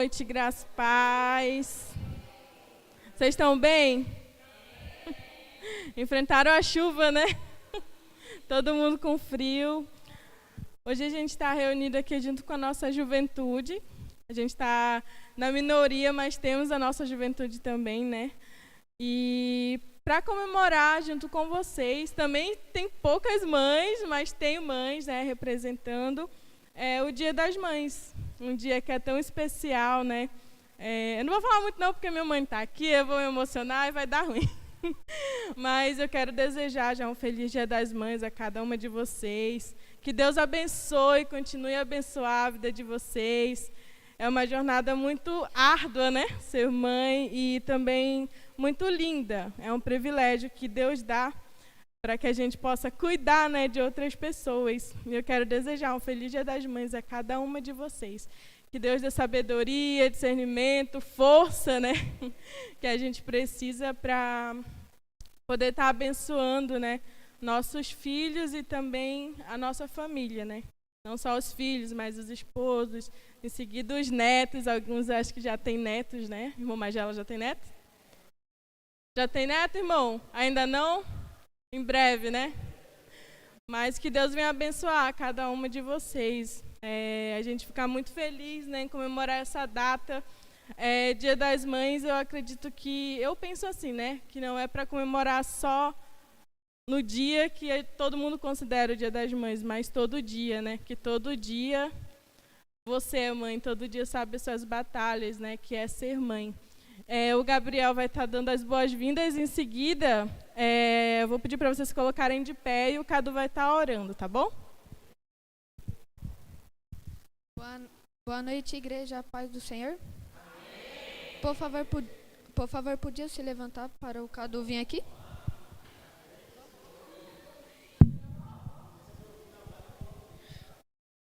Noite, graça e paz. Vocês estão bem? Enfrentaram a chuva, né? Todo mundo com frio. Hoje a gente está reunido aqui junto com a nossa juventude. A gente está na minoria, mas temos a nossa juventude também, né? E para comemorar junto com vocês, também tem poucas mães, mas tem mães, né, representando o Dia das Mães. Um dia que é tão especial, né? Eu não vou falar muito não, porque minha mãe está aqui, eu vou me emocionar e vai dar ruim. Mas eu quero desejar já um feliz Dia das Mães a cada uma de vocês. Que Deus abençoe, continue a abençoar a vida de vocês. É uma jornada muito árdua, né? Ser mãe e também muito linda. É um privilégio que Deus dá para que a gente possa cuidar, né, de outras pessoas. E eu quero desejar um feliz Dia das Mães a cada uma de vocês. Que Deus dê sabedoria, discernimento, força, né, que a gente precisa para poder estar abençoando, né, nossos filhos e também a nossa família, né. Não só os filhos, mas os esposos, em seguida os netos. Alguns acho que já têm netos, né? Irmão Magela já tem neto? Já tem neto, irmão? Ainda não? Em breve, né? Mas que Deus venha abençoar cada uma de vocês. A gente fica muito feliz, né, em comemorar essa data. Dia das Mães, eu acredito que... Eu penso assim, né? Que não é para comemorar só no dia que todo mundo considera o Dia das Mães, mas todo dia, né? Que todo dia você é mãe, todo dia sabe as suas batalhas, né? Que é ser mãe. O Gabriel vai estar dando as boas-vindas. Em seguida, eu vou pedir para vocês se colocarem de pé e o Cadu vai estar orando, tá bom? Boa noite, igreja, a paz do Senhor. Amém. Por favor, podia se levantar para o Cadu vir aqui?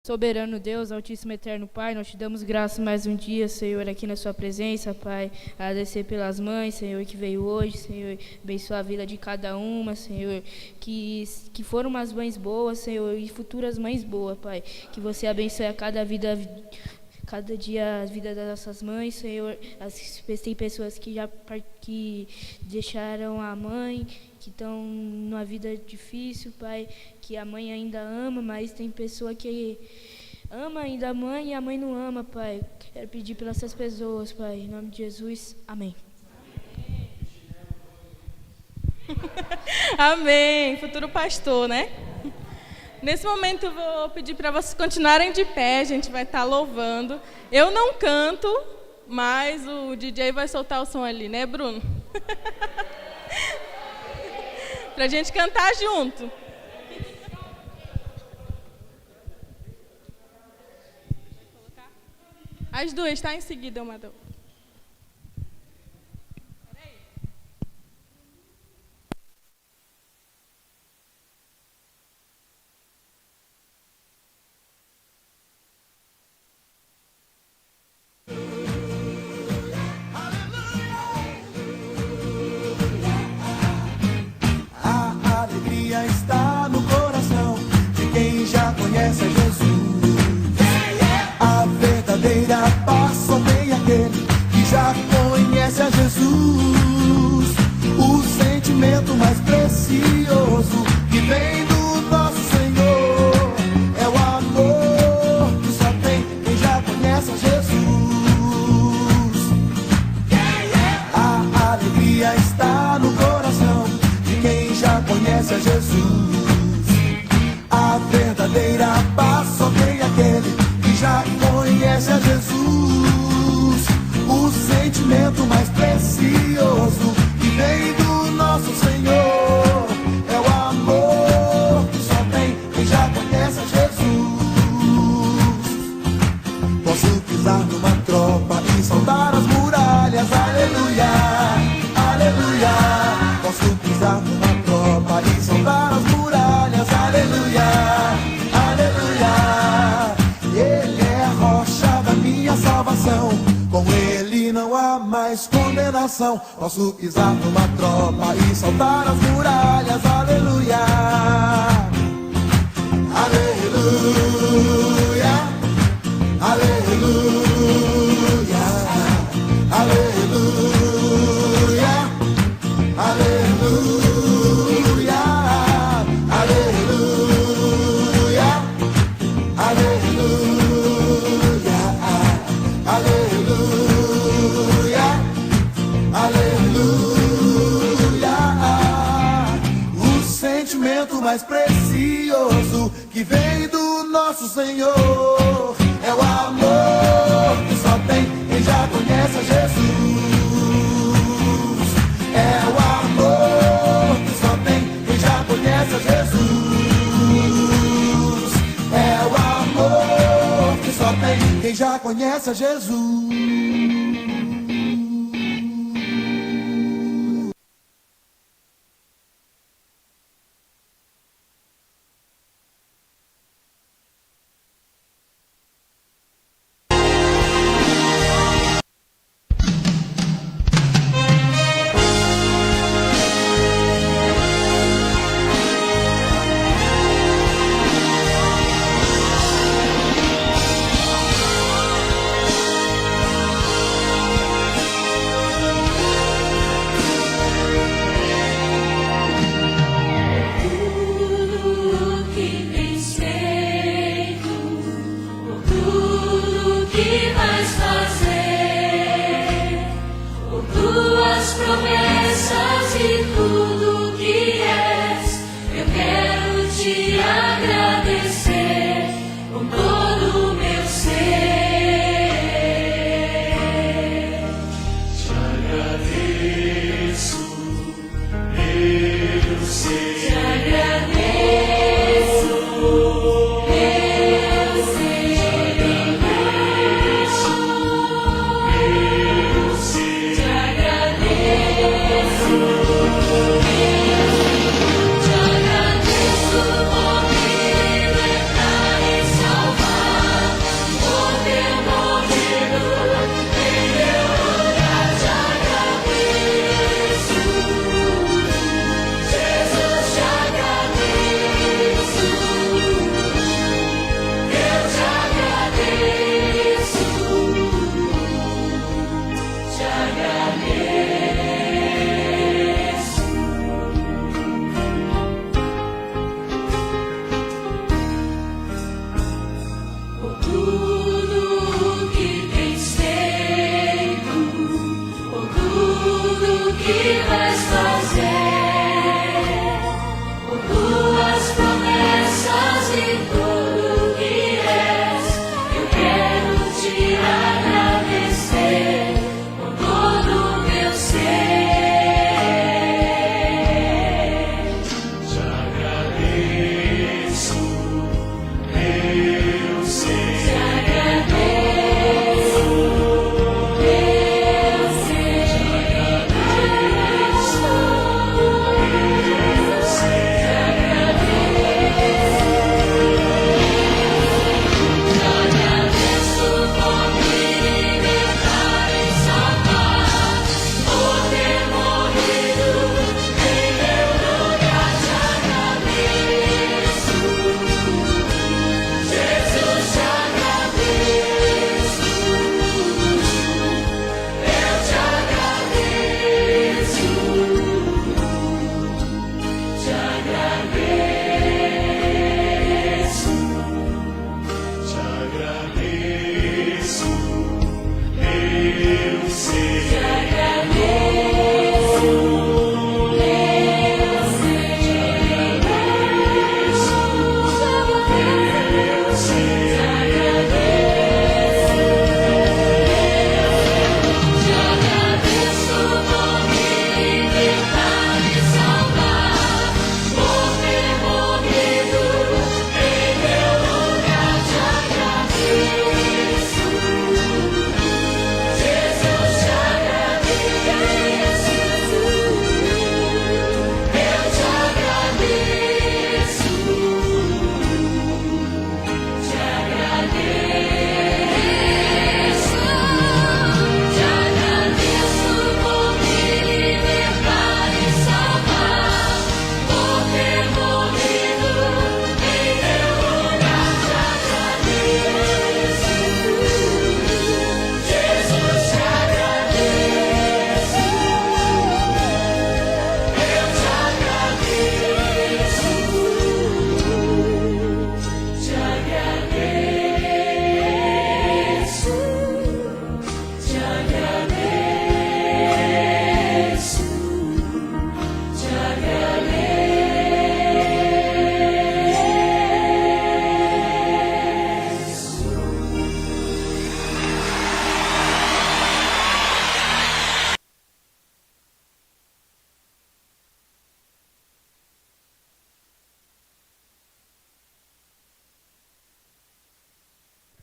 Soberano Deus, Altíssimo Eterno Pai, nós te damos graças mais um dia, Senhor, aqui na sua presença, Pai. Agradecer pelas mães, Senhor, que veio hoje, Senhor, abençoar a vida de cada uma, Senhor, que foram umas mães boas, Senhor, e futuras mães boas, Pai. Que você abençoe a cada dia a vida das nossas mães, Senhor. Tem pessoas que deixaram a mãe, que estão numa vida difícil, Pai, que a mãe ainda ama, mas tem pessoa que ama ainda a mãe e a mãe não ama, Pai. Quero pedir pelas essas pessoas, Pai, em nome de Jesus, amém. Amém, futuro pastor, né? Nesse momento eu vou pedir para vocês continuarem de pé, a gente vai estar louvando. Eu não canto, mas o DJ vai soltar o som ali, né, Bruno? Pra gente cantar junto. As duas, tá? Em seguida, uma da outra. Posso pisar numa tropa e saltar as muralhas, aleluia, aleluia, aleluia. mais precioso que vem do nosso Senhor. É o amor que só tem quem já conhece a Jesus. É o amor que só tem quem já conhece a Jesus. É o amor que só tem quem já conhece a Jesus.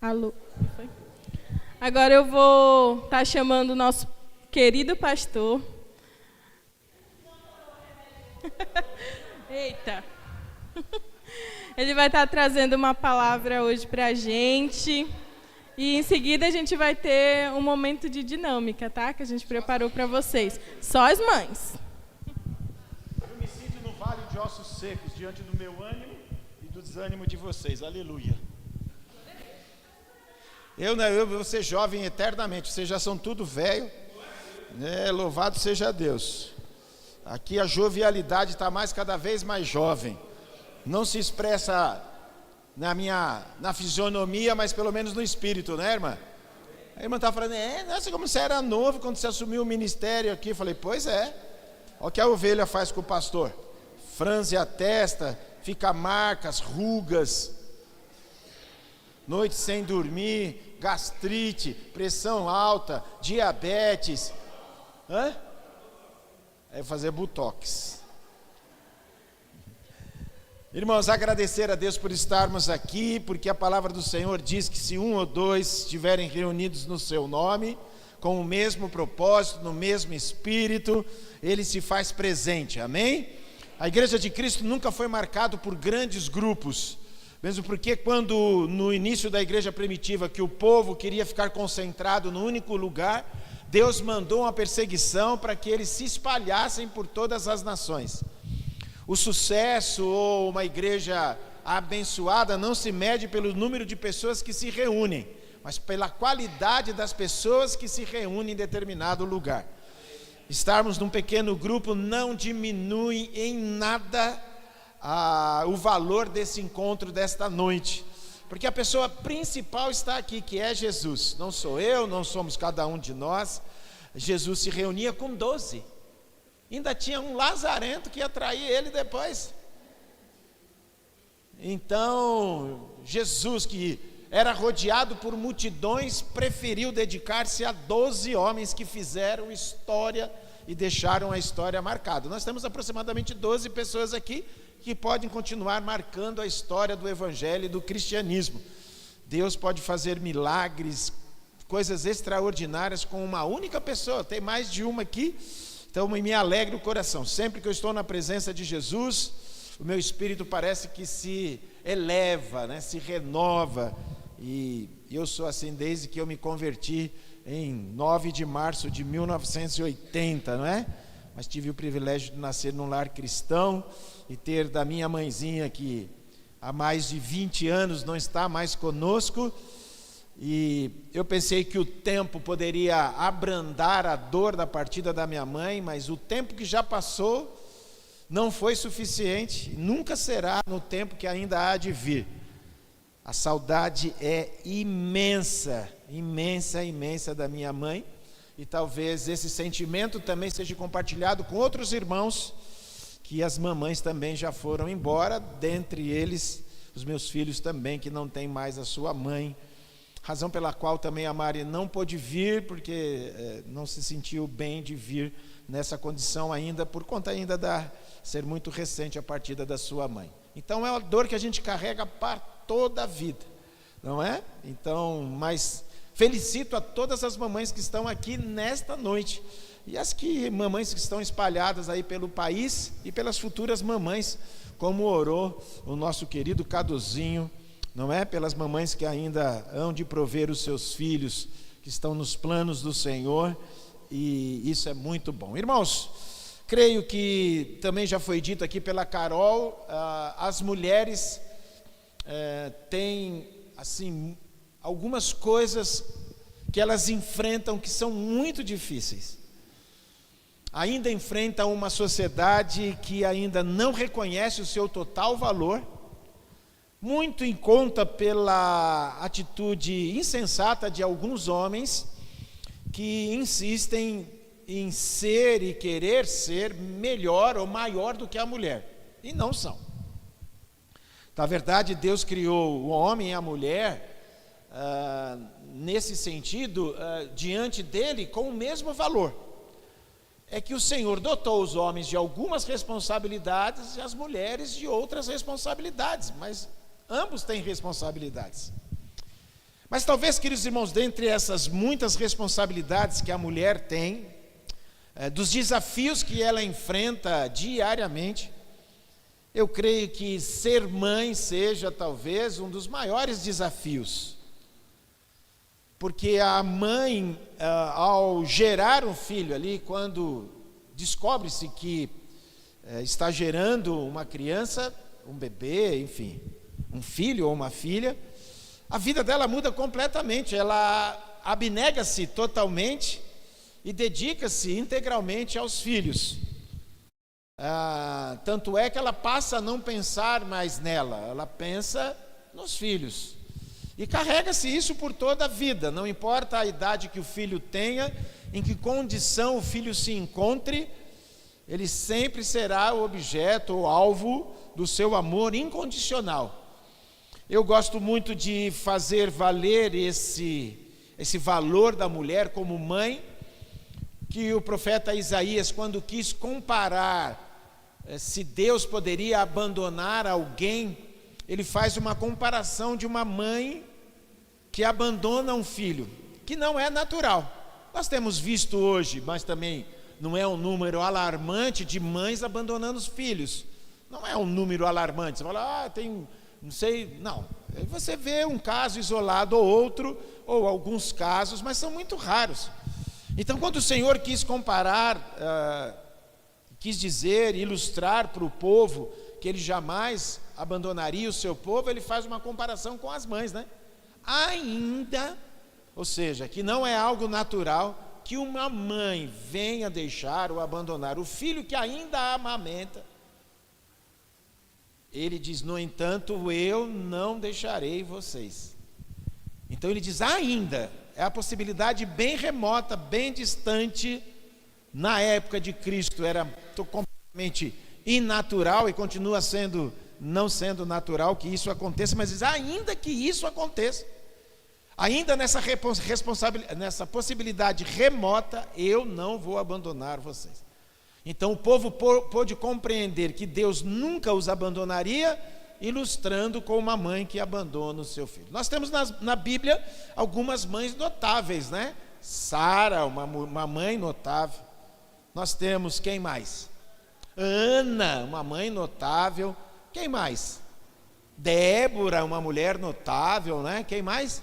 Alô. Foi? Agora eu vou estar chamando o nosso querido pastor. Eita. Ele vai estar trazendo uma palavra hoje para a gente. E em seguida a gente vai ter um momento de dinâmica, tá? Que a gente preparou para vocês. Só as mães. Eu me sinto no vale de ossos secos diante do meu ânimo e do desânimo de vocês. Aleluia. Eu vou ser jovem eternamente. Vocês já são tudo velho. Louvado seja Deus. Aqui a jovialidade está cada vez mais jovem. Não se expressa na fisionomia, mas pelo menos no espírito, né, irmã? A irmã estava falando, nossa, como você era novo quando você assumiu o ministério aqui. Eu falei, pois é. Olha o que a ovelha faz com o pastor. Franze a testa, fica marcas, rugas, noite sem dormir, gastrite, pressão alta, diabetes. É fazer botox. Irmãos, agradecer a Deus por estarmos aqui, porque a palavra do Senhor diz que se um ou dois estiverem reunidos no seu nome, com o mesmo propósito, no mesmo espírito, ele se faz presente, amém? A Igreja de Cristo nunca foi marcada por grandes grupos, mesmo porque quando no início da igreja primitiva, que o povo queria ficar concentrado no único lugar, Deus mandou uma perseguição para que eles se espalhassem por todas as nações. O sucesso ou uma igreja abençoada não se mede pelo número de pessoas que se reúnem, mas pela qualidade das pessoas que se reúnem em determinado lugar. Estarmos num pequeno grupo não diminui em nada o valor desse encontro desta noite, porque a pessoa principal está aqui, que é Jesus. Não sou eu, não somos cada um de nós. Jesus se reunia com 12. Ainda tinha um lazarento que ia trair ele depois. Então, Jesus, que era rodeado por multidões, preferiu dedicar-se a 12 homens que fizeram história e deixaram a história marcada. Nós temos aproximadamente 12 pessoas aqui que podem continuar marcando a história do Evangelho e do cristianismo. Deus pode fazer milagres, coisas extraordinárias com uma única pessoa. Tem mais de uma aqui. Então me alegra o coração, sempre que eu estou na presença de Jesus, o meu espírito parece que se eleva, né? Se renova, e eu sou assim desde que eu me converti em 9 de março de 1980, não é? Mas tive o privilégio de nascer num lar cristão e ter da minha mãezinha, que há mais de 20 anos não está mais conosco. E eu pensei que o tempo poderia abrandar a dor da partida da minha mãe, mas o tempo que já passou não foi suficiente, nunca será no tempo que ainda há de vir. A saudade é imensa, imensa, imensa da minha mãe, e talvez esse sentimento também seja compartilhado com outros irmãos, que as mamães também já foram embora, dentre eles os meus filhos também, que não têm mais a sua mãe. Razão pela qual também a Mari não pôde vir, porque não se sentiu bem de vir nessa condição ainda, por conta ainda da ser muito recente a partida da sua mãe. Então é uma dor que a gente carrega para toda a vida, não é? Então, mas felicito a todas as mamães que estão aqui nesta noite, e as mamães que estão espalhadas aí pelo país, e pelas futuras mamães, como orou o nosso querido Caduzinho, não é? Pelas mamães que ainda hão de prover os seus filhos, que estão nos planos do Senhor, e isso é muito bom. Irmãos, creio que também já foi dito aqui pela Carol, as mulheres têm, assim, algumas coisas que elas enfrentam que são muito difíceis. Ainda enfrentam uma sociedade que ainda não reconhece o seu total valor, muito em conta pela atitude insensata de alguns homens que insistem em ser e querer ser melhor ou maior do que a mulher, e não são. Na verdade, Deus criou o homem e a mulher nesse sentido, diante dele, com o mesmo valor. É que o Senhor dotou os homens de algumas responsabilidades e as mulheres de outras responsabilidades, mas ambos têm responsabilidades. Mas talvez, queridos irmãos, dentre essas muitas responsabilidades que a mulher tem, dos desafios que ela enfrenta diariamente, eu creio que ser mãe seja talvez um dos maiores desafios. Porque a mãe, ao gerar um filho ali, quando descobre-se que está gerando uma criança, um bebê, enfim, um filho ou uma filha, a vida dela muda completamente, ela abnega-se totalmente e dedica-se integralmente aos filhos. Tanto é que ela passa a não pensar mais nela, ela pensa nos filhos. E carrega-se isso por toda a vida, não importa a idade que o filho tenha, em que condição o filho se encontre, ele sempre será o objeto ou alvo do seu amor incondicional. Eu gosto muito de fazer valer esse valor da mulher como mãe, que o profeta Isaías, quando quis comparar se Deus poderia abandonar alguém, ele faz uma comparação de uma mãe que abandona um filho, que não é natural. Nós temos visto hoje, mas também não é um número alarmante de mães abandonando os filhos. Não é um número alarmante. Você fala, tem, não sei, não. Você vê um caso isolado ou outro, ou alguns casos, mas são muito raros. Então, quando o Senhor quis comparar, quis dizer, ilustrar para o povo que ele jamais abandonaria o seu povo, ele faz uma comparação com as mães, né? Ainda, ou seja, que não é algo natural que uma mãe venha deixar ou abandonar o filho que ainda amamenta. Ele diz, no entanto, eu não deixarei vocês. Então ele diz, ainda, é a possibilidade bem remota, bem distante. Na época de Cristo era completamente inatural e continua sendo, não sendo natural que isso aconteça, mas diz, ainda que isso aconteça, ainda nessa possibilidade remota, eu não vou abandonar vocês. Então o povo pôde compreender que Deus nunca os abandonaria, ilustrando com uma mãe que abandona o seu filho. Nós temos na Bíblia algumas mães notáveis, né? Sara, uma mãe notável. Nós temos, quem mais? Ana, uma mãe notável. Quem mais? Débora, uma mulher notável, né? Quem mais?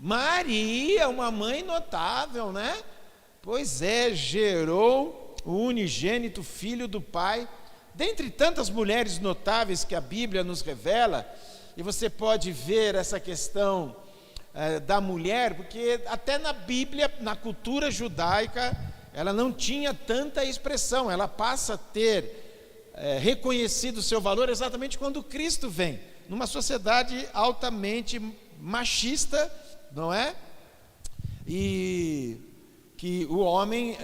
Maria, uma mãe notável, né? Pois é, gerou o unigênito filho do Pai. Dentre tantas mulheres notáveis que a Bíblia nos revela, e você pode ver essa questão da mulher, porque até na Bíblia, na cultura judaica, ela não tinha tanta expressão, ela passa a ter reconhecido o seu valor exatamente quando Cristo vem, numa sociedade altamente machista, não é? E que o homem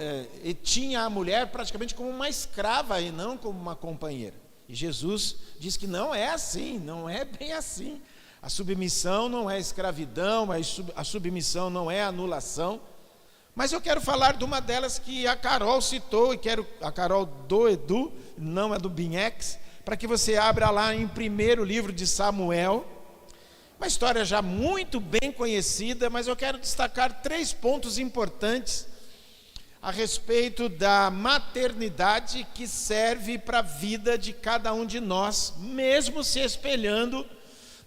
tinha a mulher praticamente como uma escrava e não como uma companheira. E Jesus diz que não é assim, não é bem assim. A submissão não é escravidão, a submissão não é anulação. Mas eu quero falar de uma delas que a Carol citou, e quero a Carol do Edu, não é do Binhex, para que você abra lá em 1º livro de Samuel. Uma história já muito bem conhecida, mas eu quero destacar 3 pontos importantes a respeito da maternidade que serve para a vida de cada um de nós, mesmo se espelhando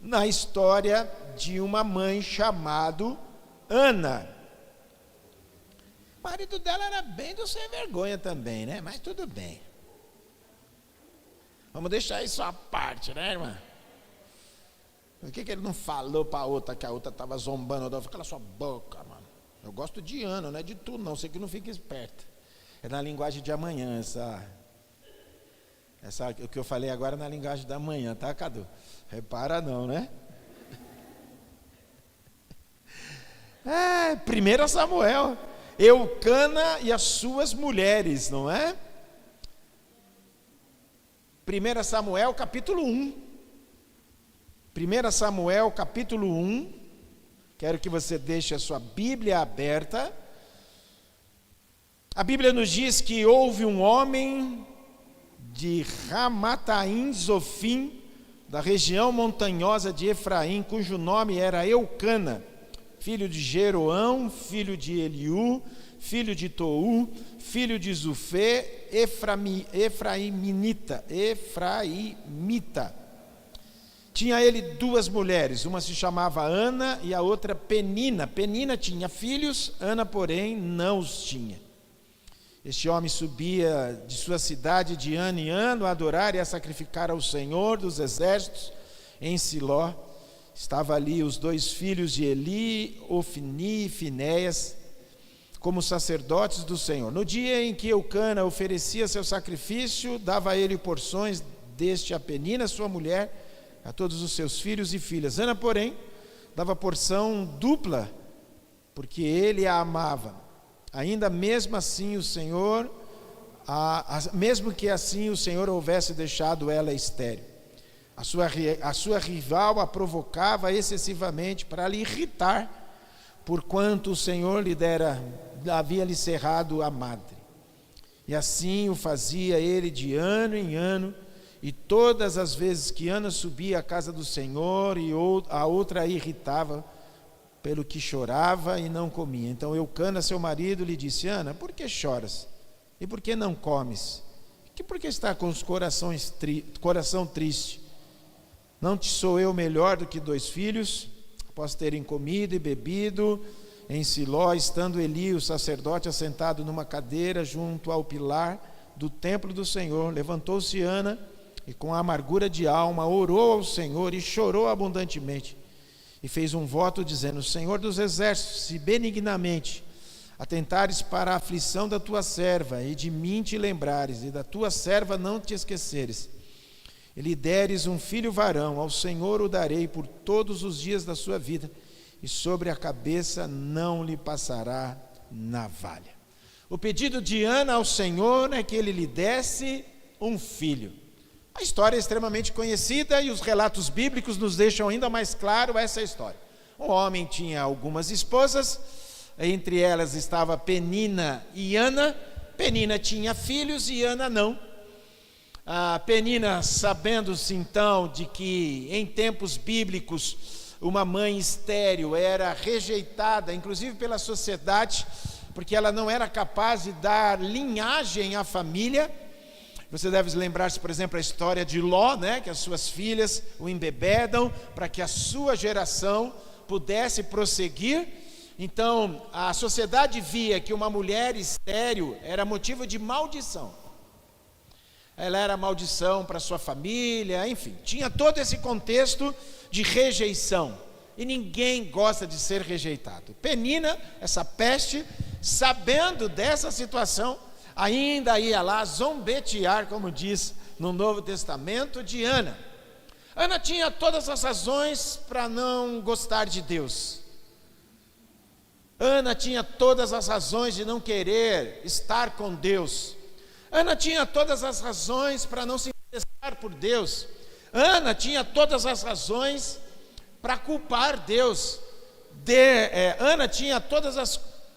na história de uma mãe chamada Ana. O marido dela era bem do sem vergonha também, né? Mas tudo bem. Vamos deixar isso à parte, né, irmã? Por que ele não falou para a outra que a outra estava zombando? Cala sua boca, mano. Eu gosto de Ana, não é de tu não, sei que não fica esperto. É na linguagem de amanhã, o que eu falei agora é na linguagem da manhã, tá, Cadu? Repara não, né? 1 Samuel, Eucana e as suas mulheres, não é? 1 Samuel capítulo 1. 1 Samuel capítulo 1, quero que você deixe a sua Bíblia aberta. A Bíblia nos diz que houve um homem de Ramataim Zofim, da região montanhosa de Efraim, cujo nome era Eucana, filho de Jeroão, filho de Eliú, filho de Tou, filho de Zufê, Efraimita. Tinha ele 2 mulheres, uma se chamava Ana e a outra Penina. Penina tinha filhos, Ana, porém, não os tinha. Este homem subia de sua cidade de ano em ano a adorar e a sacrificar ao Senhor dos exércitos em Siló. Estava ali os 2 filhos de Eli, Ofni e Finéias, como sacerdotes do Senhor. No dia em que Eucana oferecia seu sacrifício, dava a ele porções deste a Penina, sua mulher, a todos os seus filhos e filhas. Ana, porém, dava porção dupla, porque ele a amava. Ainda mesmo assim o Senhor, mesmo que assim o Senhor houvesse deixado ela estéril. A sua rival a provocava excessivamente para lhe irritar, porquanto o Senhor havia lhe cerrado a madre. E assim o fazia ele de ano em ano, e todas as vezes que Ana subia à casa do Senhor, e a outra a irritava, pelo que chorava e não comia. Então Eucana, seu marido, lhe disse: Ana, por que choras? E por que não comes? Por que está com os coração triste? Não te sou eu melhor do que 2 filhos? Após terem comido e bebido em Siló, estando Eli, o sacerdote, assentado numa cadeira junto ao pilar do templo do Senhor, levantou-se Ana e com amargura de alma orou ao Senhor e chorou abundantemente. E fez um voto dizendo: Senhor dos exércitos, se benignamente atentares para a aflição da tua serva, e de mim te lembrares, e da tua serva não te esqueceres, e lhe deres um filho varão, ao Senhor o darei por todos os dias da sua vida, e sobre a cabeça não lhe passará navalha. O pedido de Ana ao Senhor é que ele lhe desse um filho. A história é extremamente conhecida e os relatos bíblicos nos deixam ainda mais claro essa história. Um homem tinha algumas esposas, entre elas estava Penina e Ana. Penina tinha filhos e Ana não. A Penina, sabendo-se então de que em tempos bíblicos uma mãe estéril era rejeitada, inclusive pela sociedade, porque ela não era capaz de dar linhagem à família. Você deve lembrar-se, por exemplo, a história de Ló, né, que as suas filhas o embebedam para que a sua geração pudesse prosseguir. Então, a sociedade via que uma mulher estéril era motivo de maldição. Ela era maldição para sua família, enfim, tinha todo esse contexto de rejeição. E ninguém gosta de ser rejeitado. Penina, essa peste, sabendo dessa situação, ainda ia lá zombetear, como diz no Novo Testamento, de Ana. Ana tinha todas as razões para não gostar de Deus. Ana tinha todas as razões de não querer estar com Deus. Ana tinha todas as razões para não se interessar por Deus. Ana tinha todas as razões para culpar Deus. Ana tinha todas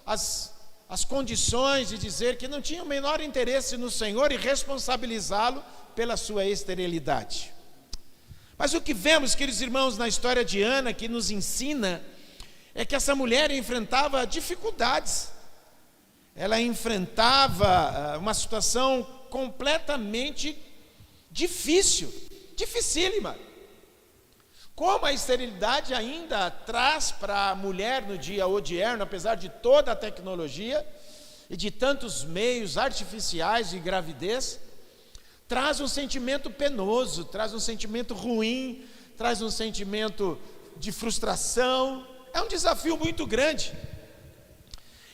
as condições de dizer que não tinha o menor interesse no Senhor e responsabilizá-lo pela sua esterilidade. Mas o que vemos, queridos irmãos, na história de Ana, que nos ensina, é que essa mulher enfrentava dificuldades. Ela enfrentava uma situação completamente difícil, dificílima. Como a esterilidade ainda traz para a mulher no dia odierno, apesar de toda a tecnologia e de tantos meios artificiais de gravidez, traz um sentimento penoso, traz um sentimento ruim, traz um sentimento de frustração. É um desafio muito grande.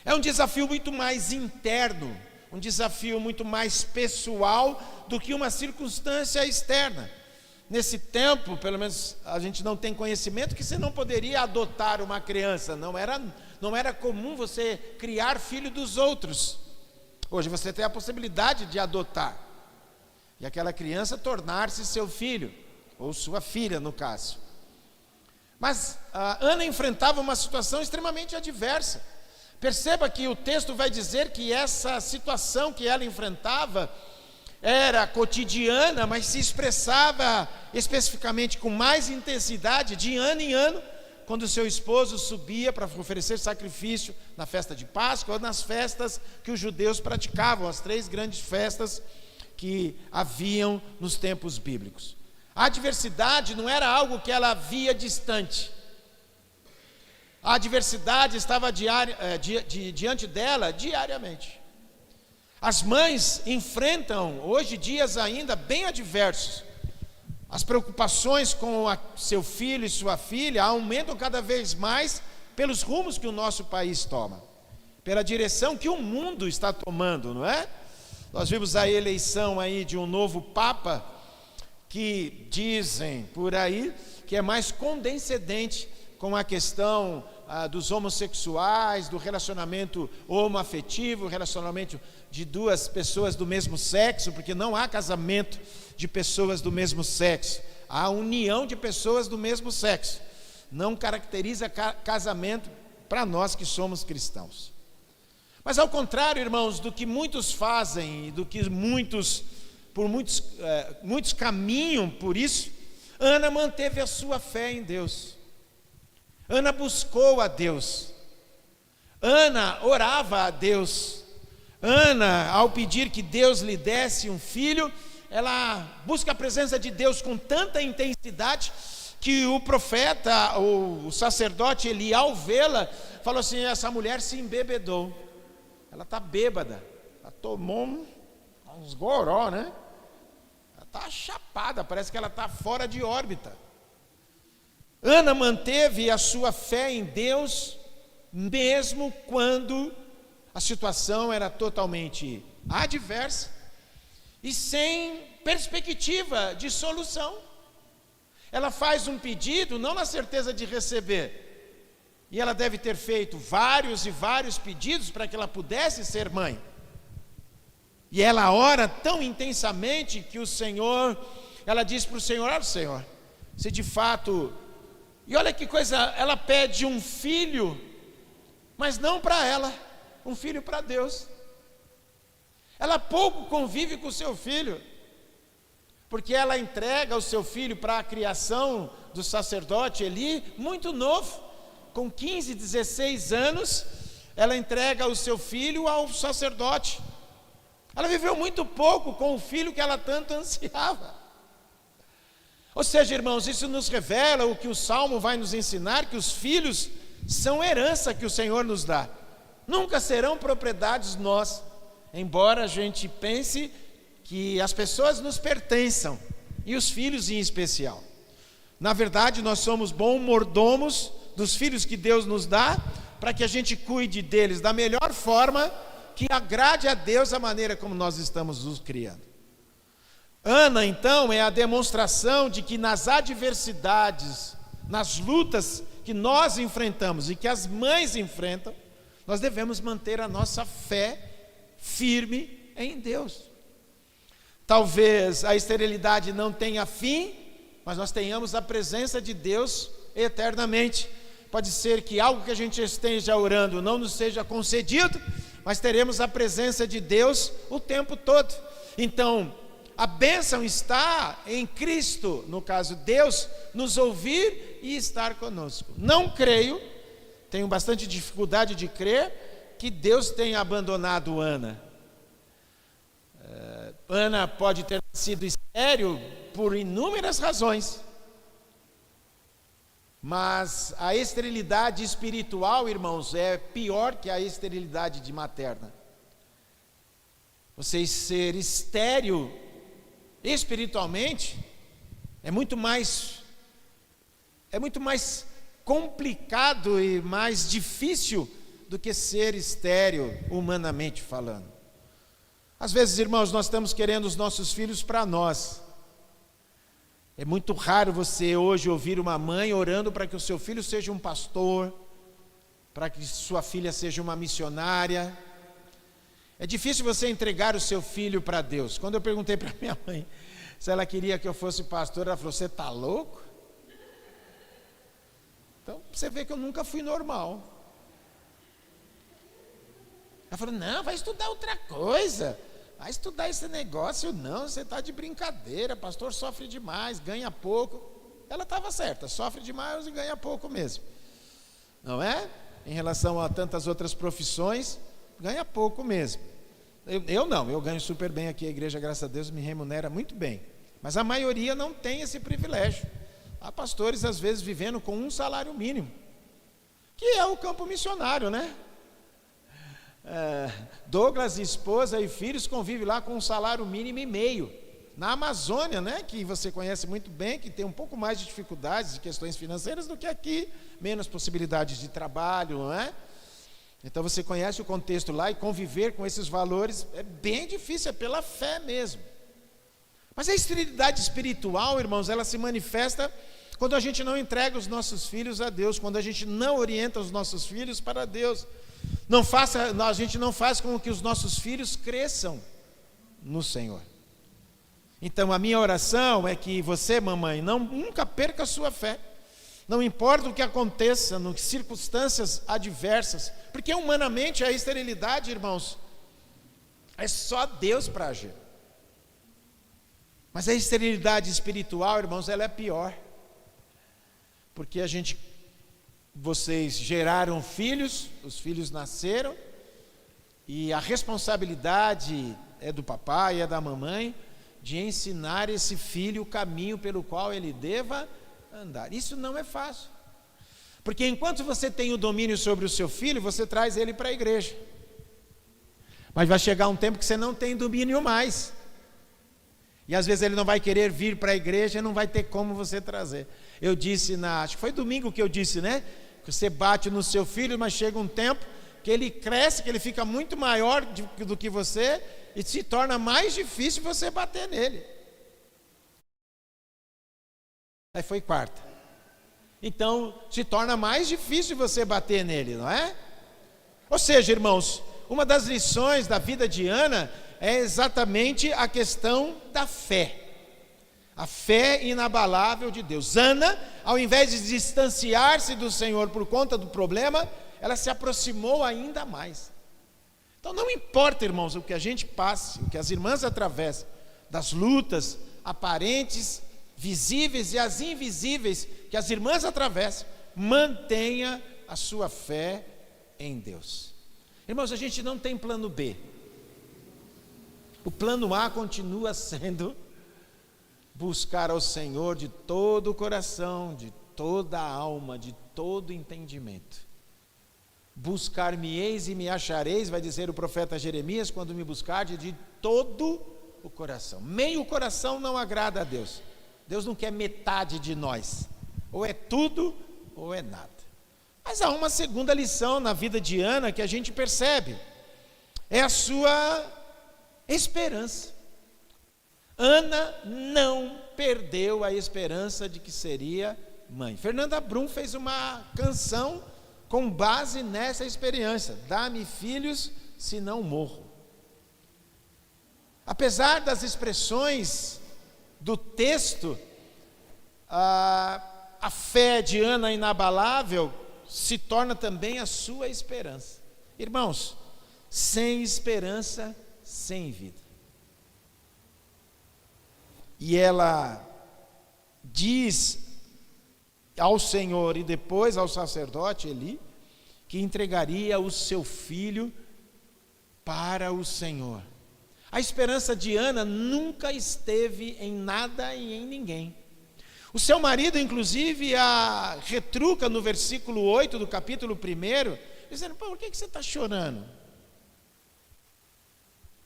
É um desafio muito mais interno, um desafio muito mais pessoal do que uma circunstância externa. Nesse tempo, pelo menos a gente não tem conhecimento que você não poderia adotar uma criança, não era comum você criar filho dos outros. Hoje você tem a possibilidade de adotar, e aquela criança tornar-se seu filho, ou sua filha no caso. Mas Ana enfrentava uma situação extremamente adversa. Perceba que o texto vai dizer que essa situação que ela enfrentava era cotidiana, mas se expressava especificamente com mais intensidade de ano em ano, quando seu esposo subia para oferecer sacrifício na festa de Páscoa ou nas festas que os judeus praticavam, as 3 grandes festas que haviam nos tempos bíblicos. A adversidade não era algo que ela via distante. A adversidade estava diante dela diariamente. As mães enfrentam hoje dias ainda bem adversos. As preocupações com seu filho e sua filha aumentam cada vez mais pelos rumos que o nosso país toma, pela direção que o mundo está tomando, não é? Nós vimos a eleição aí de um novo Papa, que dizem por aí que é mais condescendente com a questão dos homossexuais, do relacionamento homoafetivo, relacionamento de 2 pessoas do mesmo sexo, porque não há casamento de pessoas do mesmo sexo, há união de pessoas do mesmo sexo. Não caracteriza casamento para nós que somos cristãos. Mas ao contrário, irmãos, do que muitos fazem e do que muitos caminham por isso, Ana manteve a sua fé em Deus. Ana buscou a Deus. Ana orava a Deus. Ana, ao pedir que Deus lhe desse um filho, ela busca a presença de Deus com tanta intensidade que o profeta, o sacerdote Eli, ao vê-la, falou assim: essa mulher se embebedou. Ela está bêbada. Ela tomou uns goró, né? Ela está chapada, parece que ela está fora de órbita. Ana manteve a sua fé em Deus, mesmo quando a situação era totalmente adversa e sem perspectiva de solução. Ela faz um pedido, não na certeza de receber, e ela deve ter feito vários e vários pedidos para que ela pudesse ser mãe. E ela ora tão intensamente que ela diz para o Senhor: olha, Senhor, se de fato... E olha que coisa, ela pede um filho, mas não para ela, um filho para Deus. Ela pouco convive com o seu filho, porque ela entrega o seu filho para a criação do sacerdote Eli, muito novo, com 15, 16 anos, ela entrega o seu filho ao sacerdote. Ela viveu muito pouco com o filho que ela tanto ansiava. Ou seja, irmãos, isso nos revela o que o Salmo vai nos ensinar, que os filhos são herança que o Senhor nos dá. Nunca serão propriedades nossas, embora a gente pense que as pessoas nos pertençam, e os filhos em especial. Na verdade, nós somos bons mordomos dos filhos que Deus nos dá, para que a gente cuide deles da melhor forma, que agrade a Deus a maneira como nós estamos os criando. Ana, então, é a demonstração de que nas adversidades, nas lutas que nós enfrentamos e que as mães enfrentam, nós devemos manter a nossa fé firme em Deus. Talvez a esterilidade não tenha fim, mas nós tenhamos a presença de Deus eternamente. Pode ser que algo que a gente esteja orando não nos seja concedido, mas teremos a presença de Deus o tempo todo. Então, a bênção está em Cristo, no caso Deus, nos ouvir e estar conosco. Não creio, tenho bastante dificuldade de crer, que Deus tenha abandonado Ana. Ana pode ter sido estéril por inúmeras razões, mas a esterilidade espiritual, irmãos, é pior que a esterilidade materna. Você ser estéril espiritualmente é muito mais complicado e mais difícil do que ser estéril, humanamente falando. Às vezes, irmãos, nós estamos querendo os nossos filhos para nós. É muito raro você hoje ouvir uma mãe orando para que o seu filho seja um pastor, para que sua filha seja uma missionária. É difícil você entregar o seu filho para Deus. Quando eu perguntei para minha mãe se ela queria que eu fosse pastor, ela falou: você está louco? Então, você vê que eu nunca fui normal. Ela falou: não, vai estudar outra coisa. a estudar esse negócio não, você está de brincadeira, pastor sofre demais, ganha pouco. Ela estava certa, sofre demais e ganha pouco mesmo. Não é? Em relação a tantas outras profissões, ganha pouco mesmo. Eu não, eu ganho super bem aqui, a igreja, graças a Deus, me remunera muito bem. Mas a maioria não tem esse privilégio. Há pastores, às vezes, vivendo com um salário mínimo, que é o campo missionário, né? Douglas, esposa e filhos convivem lá com um salário mínimo e meio. Na Amazônia, né, que você conhece muito bem, que tem um pouco mais de dificuldades de questões financeiras do que aqui, menos possibilidades de trabalho, não é? Então você conhece o contexto lá, e conviver com esses valores é bem difícil, é pela fé mesmo. Mas a esterilidade espiritual, irmãos, ela se manifesta quando a gente não entrega os nossos filhos a Deus, quando a gente não orienta os nossos filhos para Deus. A gente não faz com que os nossos filhos cresçam no Senhor. Então a minha oração é que você, mamãe, nunca perca a sua fé. Não importa o que aconteça, nas circunstâncias adversas, porque humanamente a esterilidade, irmãos, é só Deus para agir. Mas a esterilidade espiritual, irmãos, ela é pior. Porque vocês geraram filhos, os filhos nasceram, e a responsabilidade é do papai, é da mamãe, de ensinar esse filho o caminho pelo qual ele deva andar. Isso não é fácil. Porque enquanto você tem o domínio sobre o seu filho, você traz ele para a igreja. Mas vai chegar um tempo que você não tem domínio mais. E às vezes ele não vai querer vir para a igreja e não vai ter como você trazer. Eu disse acho que foi domingo que eu disse, né? Que você bate no seu filho, mas chega um tempo que ele cresce, que ele fica muito maior do que você, e se torna mais difícil você bater nele. Aí foi quarta. Então, se torna mais difícil você bater nele, não é? Ou seja, irmãos, uma das lições da vida de Ana é exatamente a questão da fé. A fé inabalável de Deus. Ana, ao invés de distanciar-se do Senhor por conta do problema, ela se aproximou ainda mais. Então não importa, irmãos, o que a gente passe, o que as irmãs atravessam, das lutas aparentes, visíveis e as invisíveis que as irmãs atravessam, mantenha a sua fé em Deus. Irmãos, a gente não tem plano B. O plano A continua sendo buscar ao Senhor de todo o coração, de toda a alma, de todo o entendimento. Buscar-me-eis e me achareis, vai dizer o profeta Jeremias, quando me buscardes de todo o coração. Meio coração não agrada a Deus. Deus não quer metade de nós. Ou é tudo, ou é nada. Mas há uma segunda lição na vida de Ana que a gente percebe. É a sua esperança. Ana não perdeu a esperança de que seria mãe. Fernanda Brum fez uma canção com base nessa experiência. Dá-me filhos, se não morro. Apesar das expressões do texto, a fé de Ana inabalável se torna também a sua esperança. Irmãos, sem esperança, sem vida. E ela diz ao Senhor e depois ao sacerdote Eli, que entregaria o seu filho para o Senhor. A esperança de Ana nunca esteve em nada e em ninguém. O seu marido, inclusive, a retruca no versículo 8 do capítulo 1, dizendo: por que você está chorando?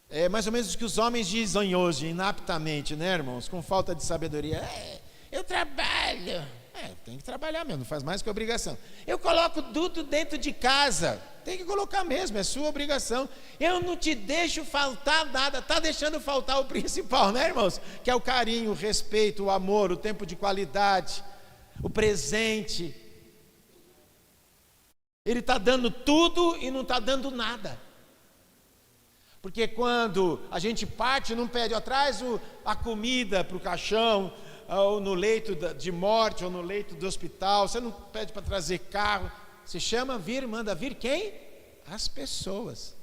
É mais ou menos o que os homens dizem hoje, inaptamente, né, irmãos? Com falta de sabedoria. Eu trabalho. Tem que trabalhar mesmo, não faz mais que obrigação. Eu coloco tudo dentro de casa. Tem que colocar mesmo, é sua obrigação. Eu não te deixo faltar nada. Está deixando faltar o principal, né, irmãos? Que é o carinho, o respeito, o amor, o tempo de qualidade, o presente. Ele está dando tudo e não está dando nada. Porque quando a gente parte, não pede atrás a comida para o caixão, ou no leito de morte, ou no leito do hospital, você não pede para trazer carro, você chama vir, manda vir quem? As pessoas.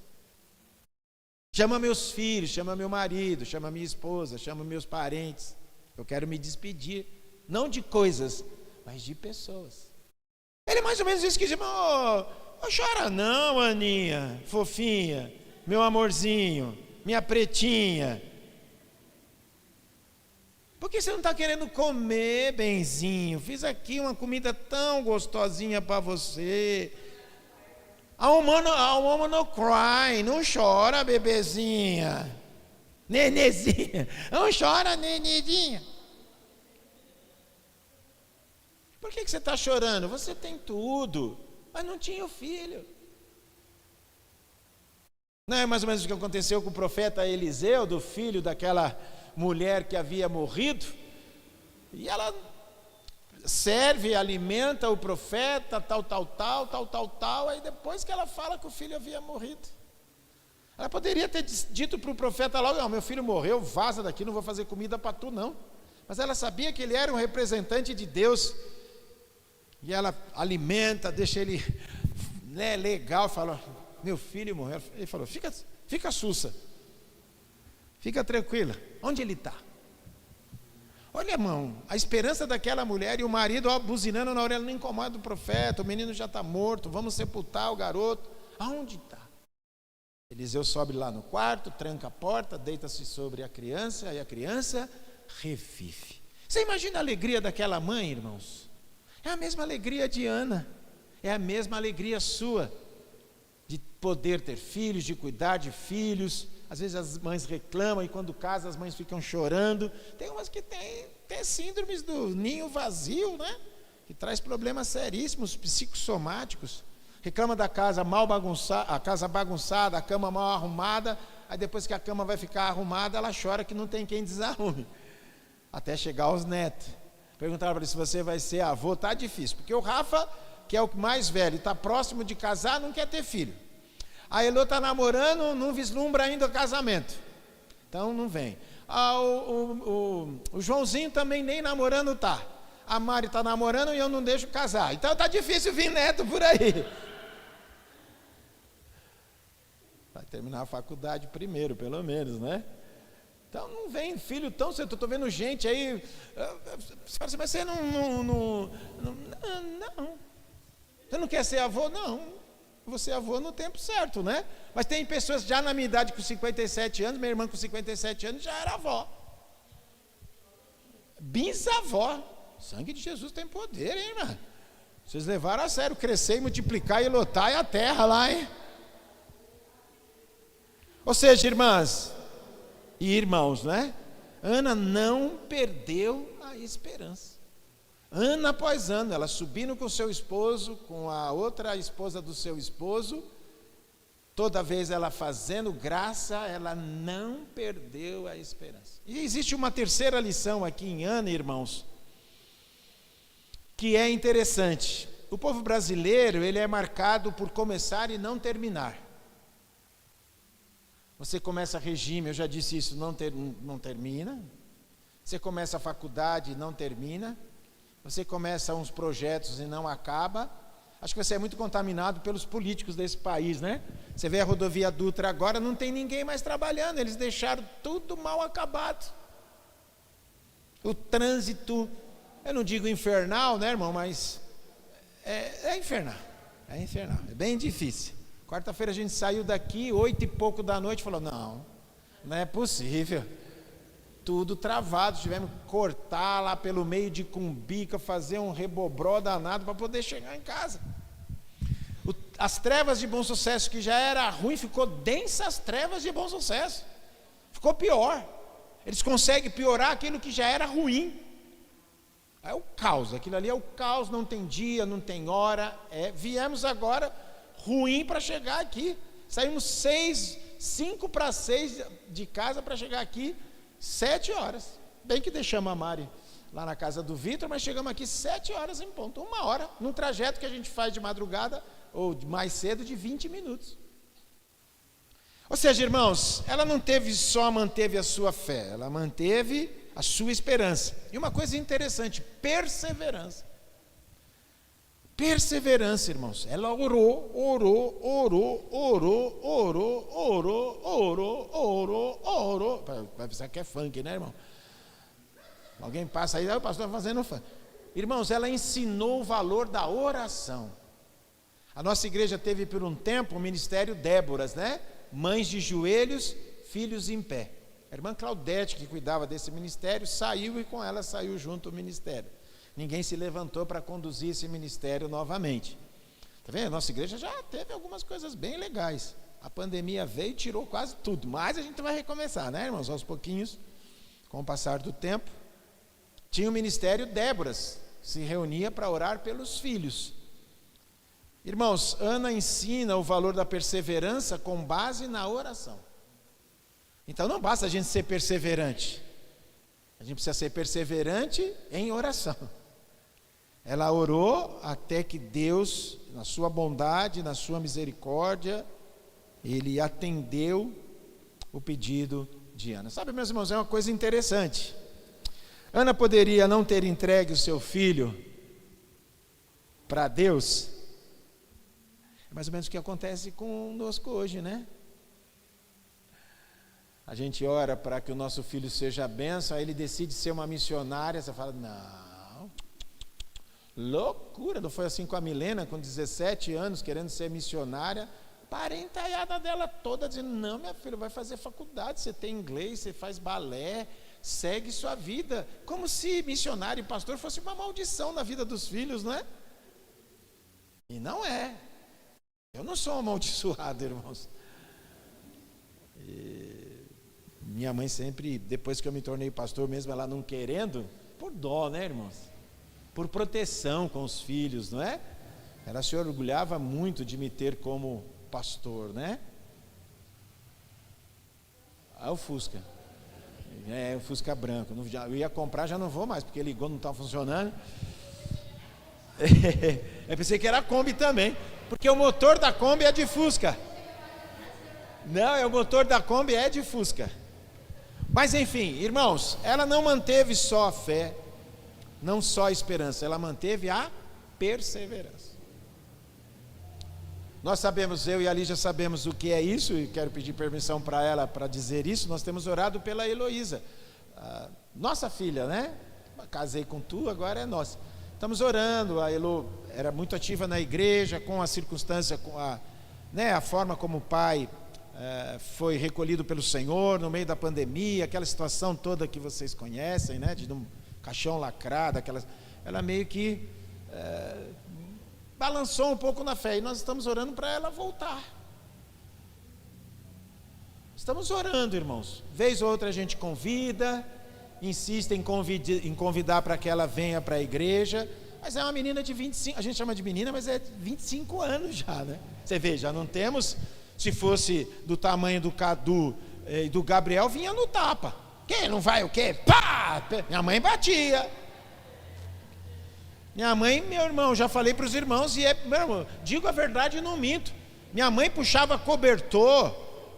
Chama meus filhos, chama meu marido, chama minha esposa, chama meus parentes. Eu quero me despedir, não de coisas, mas de pessoas. Ele mais ou menos disse que, não chora não, Aninha, fofinha, meu amorzinho, minha pretinha. Por que você não está querendo comer, benzinho? Fiz aqui uma comida tão gostosinha para você. A woman no cry, não chora, bebezinha. Nenezinha, não chora, nenezinha. Por que você está chorando? Você tem tudo, mas não tinha o filho. Não é mais ou menos o que aconteceu com o profeta Eliseu, do filho daquela mulher que havia morrido? E ela serve, alimenta o profeta, tal, aí depois que ela fala que o filho havia morrido. Ela poderia ter dito para o profeta logo, não, meu filho morreu, vaza daqui, não vou fazer comida para tu não. Mas ela sabia que ele era um representante de Deus, e ela alimenta, deixa ele legal, fala, meu filho morreu. Ele falou, fica sussa, fica tranquila, onde ele está? Olha, irmão, a esperança daquela mulher e o marido buzinando na orelha, não incomoda o profeta, o menino já está morto, vamos sepultar o garoto. Aonde está? Eliseu sobe lá no quarto, tranca a porta, deita-se sobre a criança e a criança revive. Você imagina a alegria daquela mãe, irmãos? É a mesma alegria de Ana, é a mesma alegria sua, de poder ter filhos, de cuidar de filhos. Às vezes as mães reclamam e quando casa as mães ficam chorando. Tem umas que têm síndromes do ninho vazio, né? Que traz problemas seríssimos, psicossomáticos. Reclama da casa mal bagunçada, a casa bagunçada, a cama mal arrumada. Aí depois que a cama vai ficar arrumada, ela chora que não tem quem desarrume. Até chegar aos netos. Perguntaram para ele se você vai ser avô, tá difícil. Porque o Rafa, que é o mais velho, está próximo de casar, não quer ter filho. A Elô está namorando, não vislumbra ainda o casamento. Então não vem. O Joãozinho também nem namorando está. A Mari está namorando e eu não deixo casar. Então está difícil vir neto por aí. Vai terminar a faculdade primeiro, pelo menos, né? Então não vem filho tão cedo. Estou vendo gente aí. Você fala assim, mas você não. Você não quer ser avô? Não. Você é avô no tempo certo, né? Mas tem pessoas já na minha idade com 57 anos, minha irmã com 57 anos já era avó. Bisavó. O sangue de Jesus tem poder, hein, irmã? Vocês levaram a sério, crescer e multiplicar e lotar a terra lá, hein? Ou seja, irmãs e irmãos, né? Ana não perdeu a esperança. Ano após ano, ela subindo com seu esposo, com a outra esposa do seu esposo, toda vez ela fazendo graça, ela não perdeu a esperança. E existe uma terceira lição aqui em Ana, irmãos, que é interessante. O povo brasileiro, ele é marcado por começar e não terminar. Você começa regime, eu já disse isso, não termina. Você começa a faculdade e não termina. Você começa uns projetos e não acaba. Acho que você é muito contaminado pelos políticos desse país, né? Você vê a rodovia Dutra agora, não tem ninguém mais trabalhando, eles deixaram tudo mal acabado. O trânsito, eu não digo infernal, né, irmão, mas é infernal, é bem difícil. Quarta-feira a gente saiu daqui, 8 e pouco da noite, falou, não é possível. Tudo travado, tivemos que cortar lá pelo meio de Cumbica, fazer um rebobró danado para poder chegar em casa. As trevas de Bom Sucesso, que já era ruim, ficou densa as trevas de Bom Sucesso. Ficou pior. Eles conseguem piorar aquilo que já era ruim. É o caos, aquilo ali é o caos, não tem dia, não tem hora. Viemos agora ruim para chegar aqui. Saímos 5 para 6 de casa para chegar aqui. 7 horas, bem que deixamos a Mari lá na casa do Vitor, mas chegamos aqui 7 horas em ponto, 1 hora, num trajeto que a gente faz de madrugada, ou mais cedo, de 20 minutos. Ou seja, irmãos, ela não manteve a sua fé, ela manteve a sua esperança. E uma coisa interessante, perseverança. Perseverança, irmãos. Ela orou, pensar que é funk, né, irmão? Alguém passa aí, o pastor está fazendo funk. Irmãos, ela ensinou o valor da oração. A nossa igreja teve por um tempo o ministério Déboras, né? Mães de joelhos, filhos em pé. A irmã Claudete, que cuidava desse ministério, saiu e com ela saiu junto o ministério. Ninguém se levantou para conduzir esse ministério novamente. Está vendo? A nossa igreja já teve algumas coisas bem legais. A pandemia veio e tirou quase tudo, mas a gente vai recomeçar, né, irmãos? Aos pouquinhos, com o passar do tempo. Tinha o ministério Déboras, se reunia para orar pelos filhos. Irmãos, Ana ensina o valor da perseverança com base na oração. Então não basta a gente ser perseverante, a gente precisa ser perseverante em oração. Ela orou até que Deus, na sua bondade, na sua misericórdia, Ele atendeu o pedido de Ana. Sabe, meus irmãos, é uma coisa interessante. Ana poderia não ter entregue o seu filho para Deus. É mais ou menos o que acontece conosco hoje, né? A gente ora para que o nosso filho seja bênção, aí ele decide ser uma missionária, você fala, não, loucura, não foi assim com a Milena, com 17 anos, querendo ser missionária, parentalhada dela toda, dizendo, não, minha filha, vai fazer faculdade, você tem inglês, você faz balé, segue sua vida, como se missionário e pastor fosse uma maldição na vida dos filhos, não é? E não é. Eu não sou amaldiçoado, irmãos. Minha mãe sempre, depois que eu me tornei pastor, mesmo ela não querendo, por dó, né, irmãos? Por proteção com os filhos, não é? Ela se orgulhava muito de me ter como pastor, né? Ah, o Fusca. É, o Fusca branco. Eu ia comprar, já não vou mais, porque ligou, não está funcionando. Eu pensei que era a Kombi também, porque o motor da Kombi é de Fusca. Não, o motor da Kombi é de Fusca. Mas enfim, irmãos, ela não manteve só a fé, não só a esperança, ela manteve a perseverança. Nós sabemos, eu e a Lígia sabemos o que é isso, e quero pedir permissão para ela para dizer isso. Nós temos orado pela Heloísa, nossa filha, né? Casei com tu, agora é nossa. Estamos orando, a Elo era muito ativa na igreja, com a circunstância, com a forma como o pai foi recolhido pelo Senhor no meio da pandemia, aquela situação toda que vocês conhecem, né? De um caixão lacrado, ela meio que balançou um pouco na fé, e nós estamos orando para ela voltar. Estamos orando, irmãos. Vez ou outra a gente convida, insiste em convidar para que ela venha para a igreja, mas é uma menina de 25, a gente chama de menina, mas é 25 anos já, né? Você vê, já não temos, se fosse do tamanho do Cadu e do Gabriel, vinha no tapa. Quem não vai o quê? Pá! Minha mãe batia. Minha mãe, meu irmão, já falei para os irmãos, meu irmão, digo a verdade e não minto. Minha mãe puxava cobertor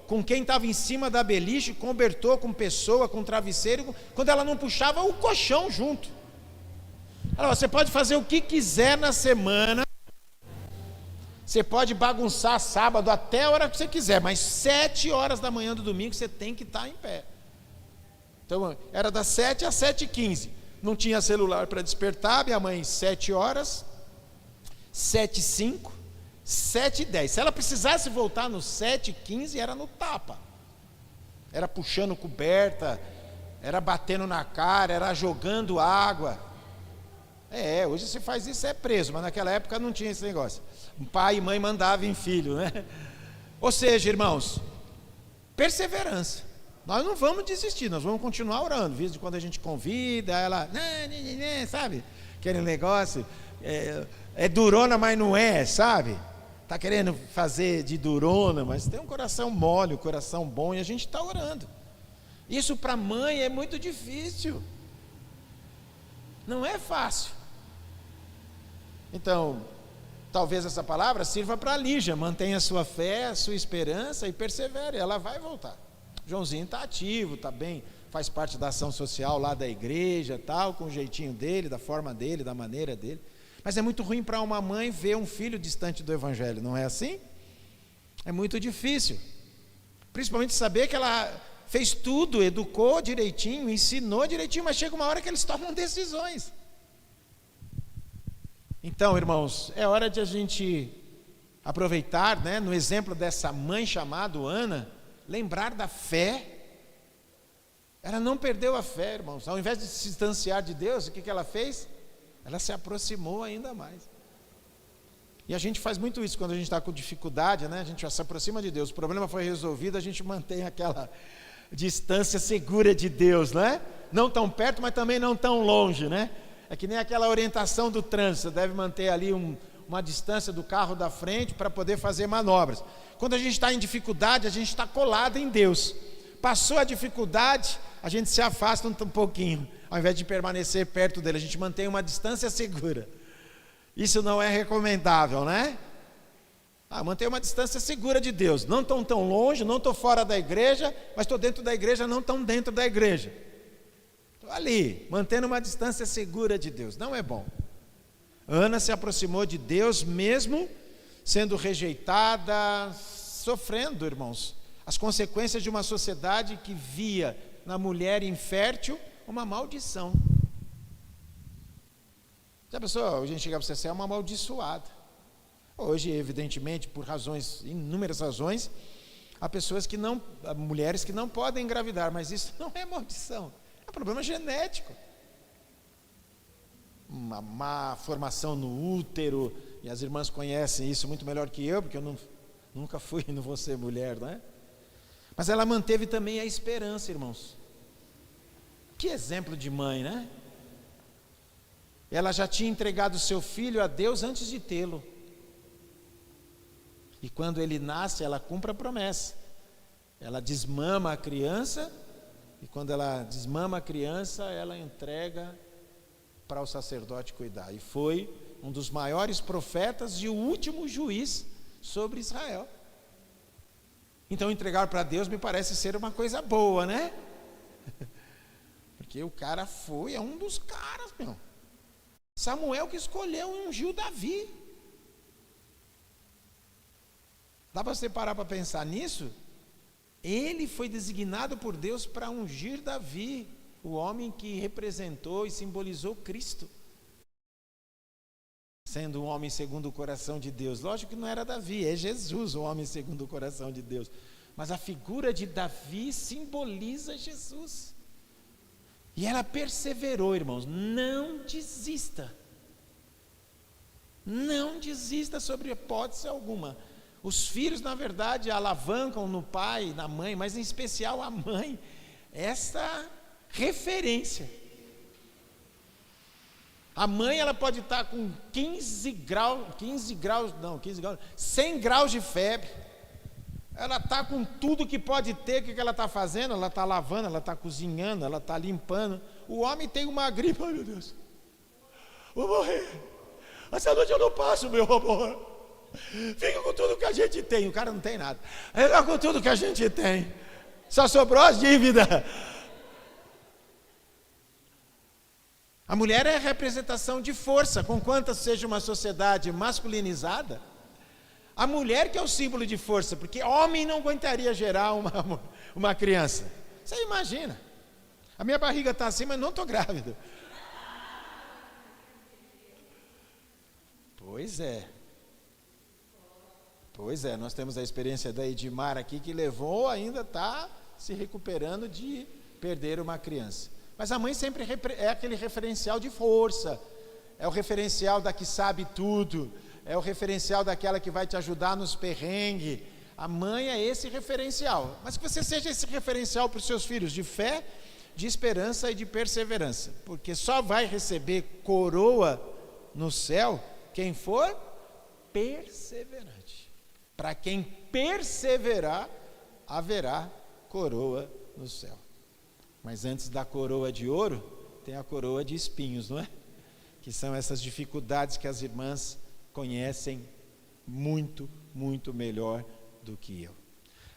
com quem estava em cima da beliche, cobertor com pessoa, com travesseiro, quando ela não puxava o colchão junto. Ela, você pode fazer o que quiser na semana, você pode bagunçar sábado até a hora que você quiser, mas 7 horas da manhã do domingo você tem que estar em pé. Então era das 7 às 7h15, não tinha celular para despertar. Minha mãe 7 horas, 7h05, 7h10, se ela precisasse voltar no 7h15, era no tapa, era puxando coberta, era batendo na cara, era jogando água. Hoje se faz isso, é preso, mas naquela época não tinha esse negócio. Pai e mãe mandavam em filho, né? Ou seja, irmãos, perseverança. Nós não vamos desistir, nós vamos continuar orando. Visto quando a gente convida, ela, sabe? Aquele negócio, é durona, mas não é, sabe? Está querendo fazer de durona, mas tem um coração mole, um coração bom, e a gente está orando. Isso para mãe é muito difícil. Não é fácil. Então, talvez essa palavra sirva para a Lígia. Mantenha a sua fé, a sua esperança e persevere, ela vai voltar. Joãozinho está ativo, está bem, faz parte da ação social lá da igreja, tal, com o jeitinho dele, da forma dele, da maneira dele. Mas é muito ruim para uma mãe ver um filho distante do evangelho, não é assim? É muito difícil. Principalmente saber que ela fez tudo, educou direitinho, ensinou direitinho, mas chega uma hora que eles tomam decisões. Então, irmãos, é hora de a gente aproveitar, né, no exemplo dessa mãe chamada Ana, lembrar da fé. Ela não perdeu a fé, irmãos. Ao invés de se distanciar de Deus, o que ela fez? Ela se aproximou ainda mais. E a gente faz muito isso quando a gente está com dificuldade, né? A gente já se aproxima de Deus, o problema foi resolvido, a gente mantém aquela distância segura de Deus, né? Não tão perto, mas também não tão longe, né? É que nem aquela orientação do trânsito, você deve manter ali uma distância do carro da frente para poder fazer manobras. Quando a gente está em dificuldade, a gente está colado em Deus. Passou a dificuldade, a gente se afasta um pouquinho, ao invés de permanecer perto dele, a gente mantém uma distância segura. Isso não é recomendável, né? Manter uma distância segura de Deus. Não estou tão longe, não estou fora da igreja, mas estou dentro da igreja, não tão dentro da igreja. Estou ali, mantendo uma distância segura de Deus. Não é bom. Ana se aproximou de Deus mesmo sendo rejeitada, sofrendo, irmãos, as consequências de uma sociedade que via na mulher infértil uma maldição. Já pensou, a gente chega para você, é uma amaldiçoada. Hoje, evidentemente, por razões, inúmeras razões, há pessoas que não, há mulheres que não podem engravidar, mas isso não é maldição, é um problema genético. Uma má formação no útero, e as irmãs conhecem isso muito melhor que eu, porque eu nunca fui e não vou ser mulher, não é? Mas ela manteve também a esperança, irmãos. Que exemplo de mãe, né? Ela já tinha entregado seu filho a Deus antes de tê-lo. E quando ele nasce, ela cumpre a promessa. Ela desmama a criança, e quando ela desmama a criança, ela entrega para o sacerdote cuidar. E foi um dos maiores profetas e o último juiz sobre Israel. Então entregar para Deus me parece ser uma coisa boa, né? Porque o cara é um dos caras, meu. Samuel que escolheu e ungiu Davi. Dá para você parar para pensar nisso? Ele foi designado por Deus para ungir Davi, o homem que representou e simbolizou Cristo, sendo um homem segundo o coração de Deus. Lógico que não era Davi, é Jesus o homem segundo o coração de Deus, mas a figura de Davi simboliza Jesus. E ela perseverou, irmãos. Não desista, não desista sobre hipótese alguma. Os filhos, na verdade, alavancam no pai e na mãe, mas em especial a mãe, essa referência. A mãe, ela pode estar com 100 graus de febre. Ela está com tudo que pode ter. O que ela está fazendo? Ela está lavando, ela está cozinhando, ela está limpando. O homem tem uma gripe, ai meu Deus, vou morrer, essa noite eu não passo, meu amor, fica com tudo que a gente tem. O cara não tem nada, fica com tudo que a gente tem, só sobrou as dívidas. A mulher é a representação de força, conquanto seja uma sociedade masculinizada. A mulher que é o símbolo de força, porque homem não aguentaria gerar uma criança. Você imagina, a minha barriga está assim, mas não estou grávida. Pois é, nós temos a experiência da Edmar aqui, que levou, ainda está se recuperando de perder uma criança. Mas a mãe sempre é aquele referencial de força, é o referencial da que sabe tudo, é o referencial daquela que vai te ajudar nos perrengues. A mãe é esse referencial, mas que você seja esse referencial para os seus filhos de fé, de esperança e de perseverança, porque só vai receber coroa no céu quem for perseverante. Para quem perseverar, haverá coroa no céu. Mas antes da coroa de ouro, tem a coroa de espinhos, não é? Que são essas dificuldades que as irmãs conhecem muito, muito melhor do que eu.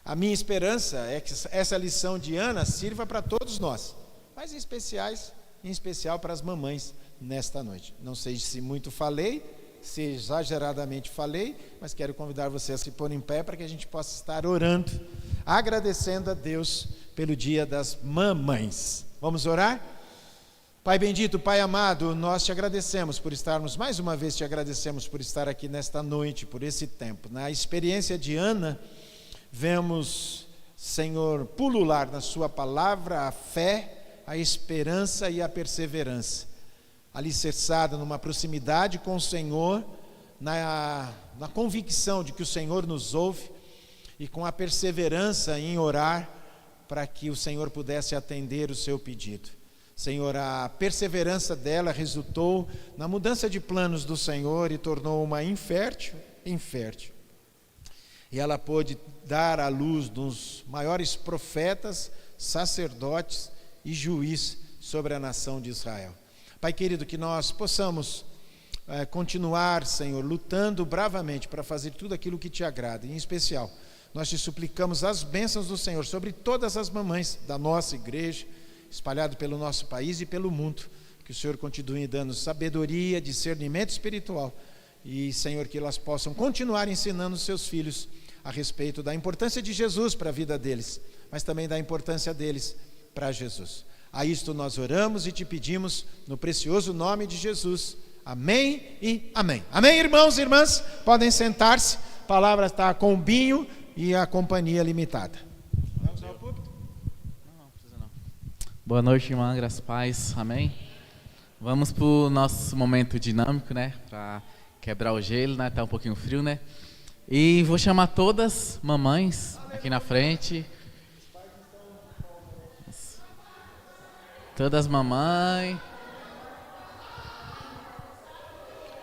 A minha esperança é que essa lição de Ana sirva para todos nós, mas em especial para as mamães nesta noite. Não sei se muito falei, se exageradamente falei, mas quero convidar você a se pôr em pé para que a gente possa estar orando, agradecendo a Deus pelo Dia das Mamães. Vamos orar? Pai bendito, Pai amado, nós te agradecemos por estarmos, mais uma vez te agradecemos por estar aqui nesta noite, por esse tempo. Na experiência de Ana, vemos, Senhor, pulular na sua palavra a fé, a esperança e a perseverança, alicerçada numa proximidade com o Senhor, na convicção de que o Senhor nos ouve e com a perseverança em orar para que o Senhor pudesse atender o seu pedido. Senhor, a perseverança dela resultou na mudança de planos do Senhor e tornou uma infértil. E ela pôde dar à luz dos maiores profetas, sacerdotes e juiz sobre a nação de Israel. Pai querido, que nós possamos continuar, Senhor, lutando bravamente para fazer tudo aquilo que te agrada. Em especial, nós te suplicamos as bênçãos do Senhor sobre todas as mamães da nossa igreja, espalhado pelo nosso país e pelo mundo. Que o Senhor continue dando sabedoria, discernimento espiritual e, Senhor, que elas possam continuar ensinando os seus filhos a respeito da importância de Jesus para a vida deles, mas também da importância deles para Jesus. A isto nós oramos e te pedimos no precioso nome de Jesus. Amém e amém. Amém, irmãos e irmãs? Podem sentar-se. A palavra está com o Binho e a companhia limitada. Vamos ao púlpito? Não precisa não. Boa noite, irmã, graças a paz, amém? Vamos para o nosso momento dinâmico, né? Para quebrar o gelo, né? Tá um pouquinho frio, né? E vou chamar todas mamães aqui na frente. Todas mamães.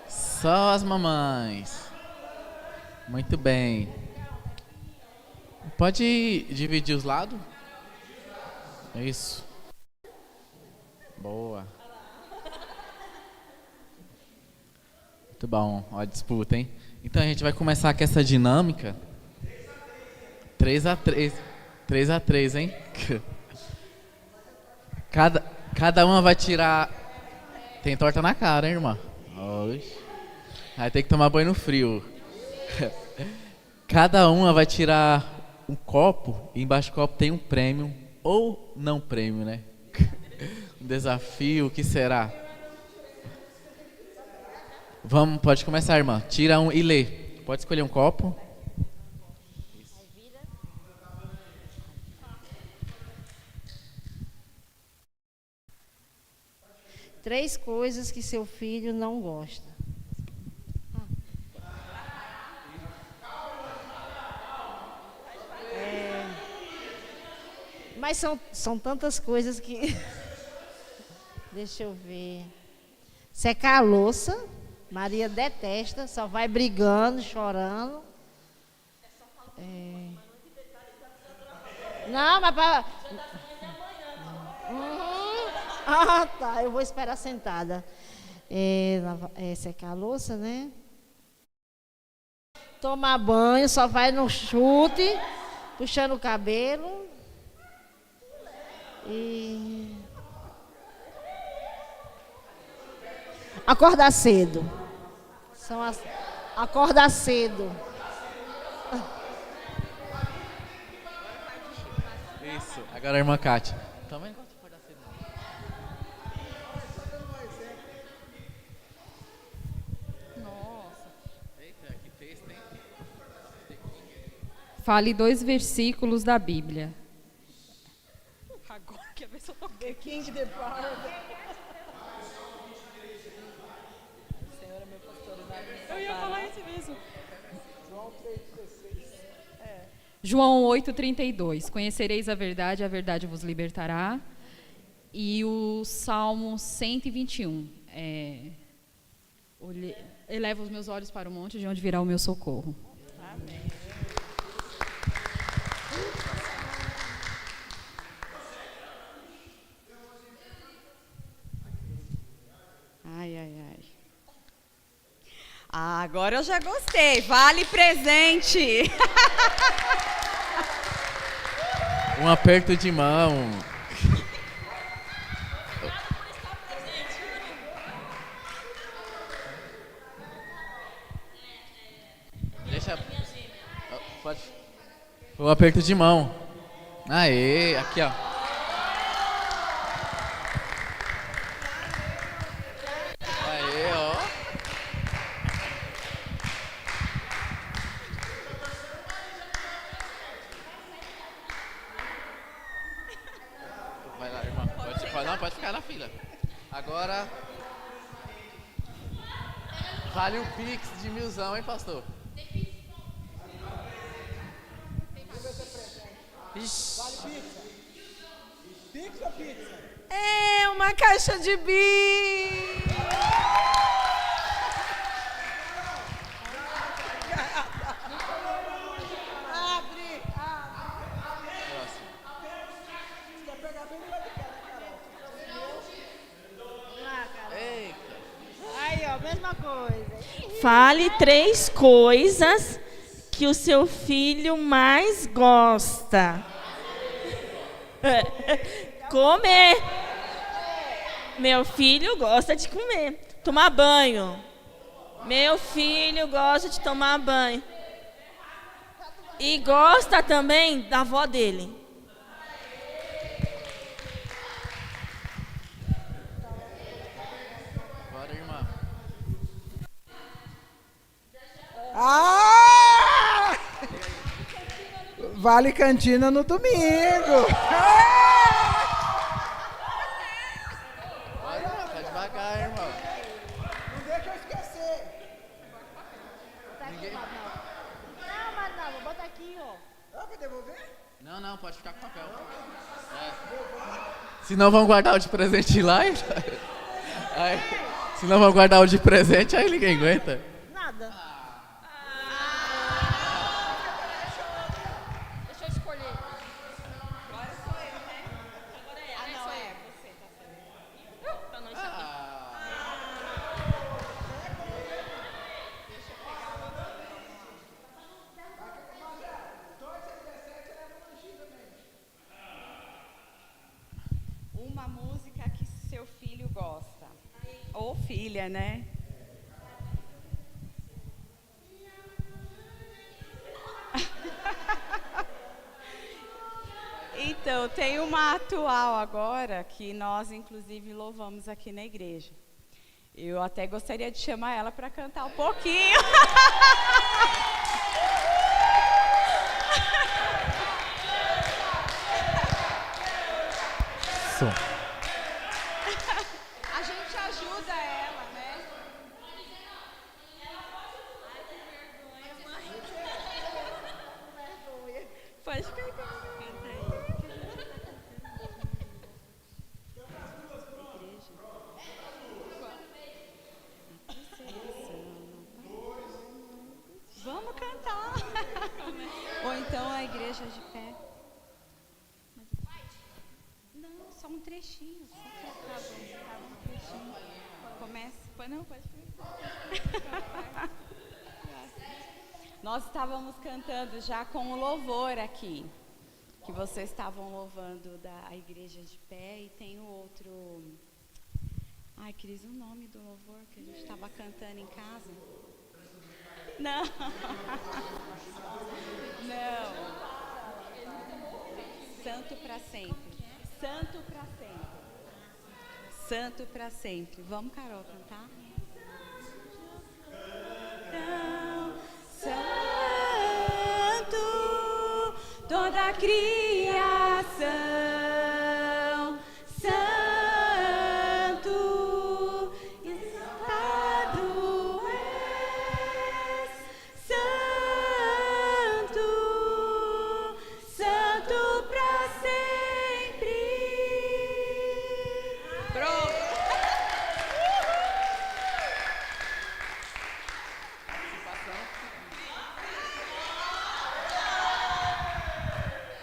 Só as mamães. Muito bem. Pode dividir os lados? Isso. Boa. Muito bom. Ó a disputa, hein? Então a gente vai começar com essa dinâmica. 3-3. 3-3, hein? Cada uma vai tirar... Tem torta na cara, hein, irmã? Oxi. Vai ter que tomar banho no frio. Cada uma vai tirar um copo, e embaixo do copo tem um prêmio, ou não prêmio, né? Um desafio, o que será? Vamos, pode começar, irmã. Tira um e lê. Pode escolher um copo. Três coisas que seu filho não gosta. Mas são tantas coisas que... Deixa eu ver. Secar a louça. Maria detesta, só vai brigando, chorando. Não, mas para... Ah, tá, eu vou esperar sentada. Secar a louça, né? Tomar banho, só vai no chute, puxando o cabelo. E... acordar cedo. Acordar cedo. Isso, agora a irmã Kátia. Também não gosto de acordar cedo. Nossa. Eita, que texto, hein? Fale 2 versículos da Bíblia. Agora quer ver se eu tô... The King the Power. Eu ia falar isso mesmo. João 8:32. Conhecereis a verdade vos libertará. E o Salmo 121. Eleva os meus olhos para o monte, de onde virá o meu socorro. Amém. Ai, ai, ai. Agora eu já gostei. Vale presente. Um aperto de mão. Deixa. Pode. Um aperto de mão. Aê, aqui, ó. Aê, ó. Vai lá, irmã. Pode ficar na fila. Agora, vale um Pix de 1000, hein, pastor? Ixi. Vale pizza? Pix ou pizza? É uma caixa de bis. Abre. Você quer pegar bem melhor do que ela, Carol? Eita. Aí, ó, mesma coisa. Fale 3 coisas que o seu filho mais gosta. Comer. Meu filho gosta de comer. Tomar banho. Meu filho gosta de tomar banho. E gosta também da avó dele. Bora, irmã. Ah! Vale cantina no domingo. Bora, irmã, tá devagar, irmão. Não deixa eu esquecer. Ninguém... Não, mas não, vou botar aqui, ó. Dá pra devolver? Não, pode ficar com papel. Se não vão guardar o de presente lá, aí, se não vão guardar o de presente, aí ninguém aguenta. Nada. Deixa eu escolher. Agora sou eu, né? Agora é ela. Não, é você, tá certo. Pra não enxergar. Uma música que seu filho gosta. Ou filha, né? Então, tem uma atual agora que nós, inclusive, louvamos aqui na igreja. Eu até gostaria de chamar ela para cantar um pouquinho. Som. A gente ajuda ela, né? Pode cantar. Canta aí. Vamos cantar. Ou então a igreja de pé. Não, só um trechinho. Só pra acabar um trechinho. Começa. Não, pode começar. Nós estávamos cantando já com o louvor aqui. Que vocês estavam louvando da igreja de pé. E tem o outro... Ai, Cris, o nome do louvor que a gente estava cantando em casa? Não. Não. Santo para sempre. Santo para sempre. Santo para sempre. Vamos, Carol, cantar? Santo, toda a criação. Santo, exaltado és. Santo, santo para sempre. Pronto.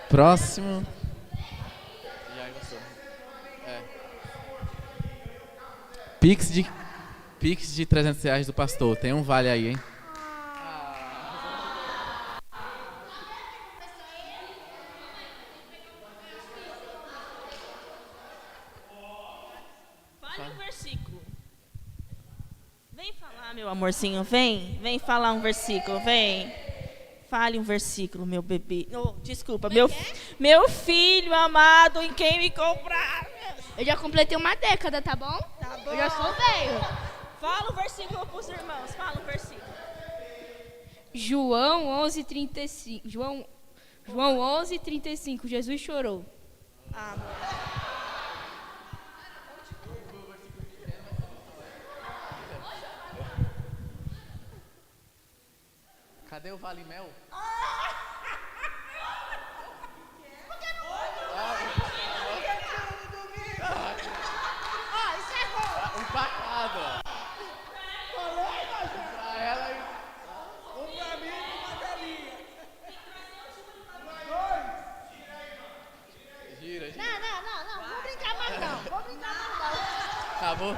Próximo. E aí você? Pix de R$300 do pastor. Tem um vale aí, hein? Fale um versículo. Vem falar, meu amorzinho, vem. Vem falar um versículo, vem. Fale um versículo, meu bebê. Oh, desculpa, meu filho amado em quem me comprar. Eu já completei uma década, tá bom? Tá bom. Eu já sou velho. Fala um versículo para os irmãos. Fala um versículo. João 11:35. João 11:35. Jesus chorou. Amém. Cadê o Vale Mel? Empacado. Pra ela e... Um pra mim e uma galinha. Gira. Não. Vou brincar mais não. Acabou.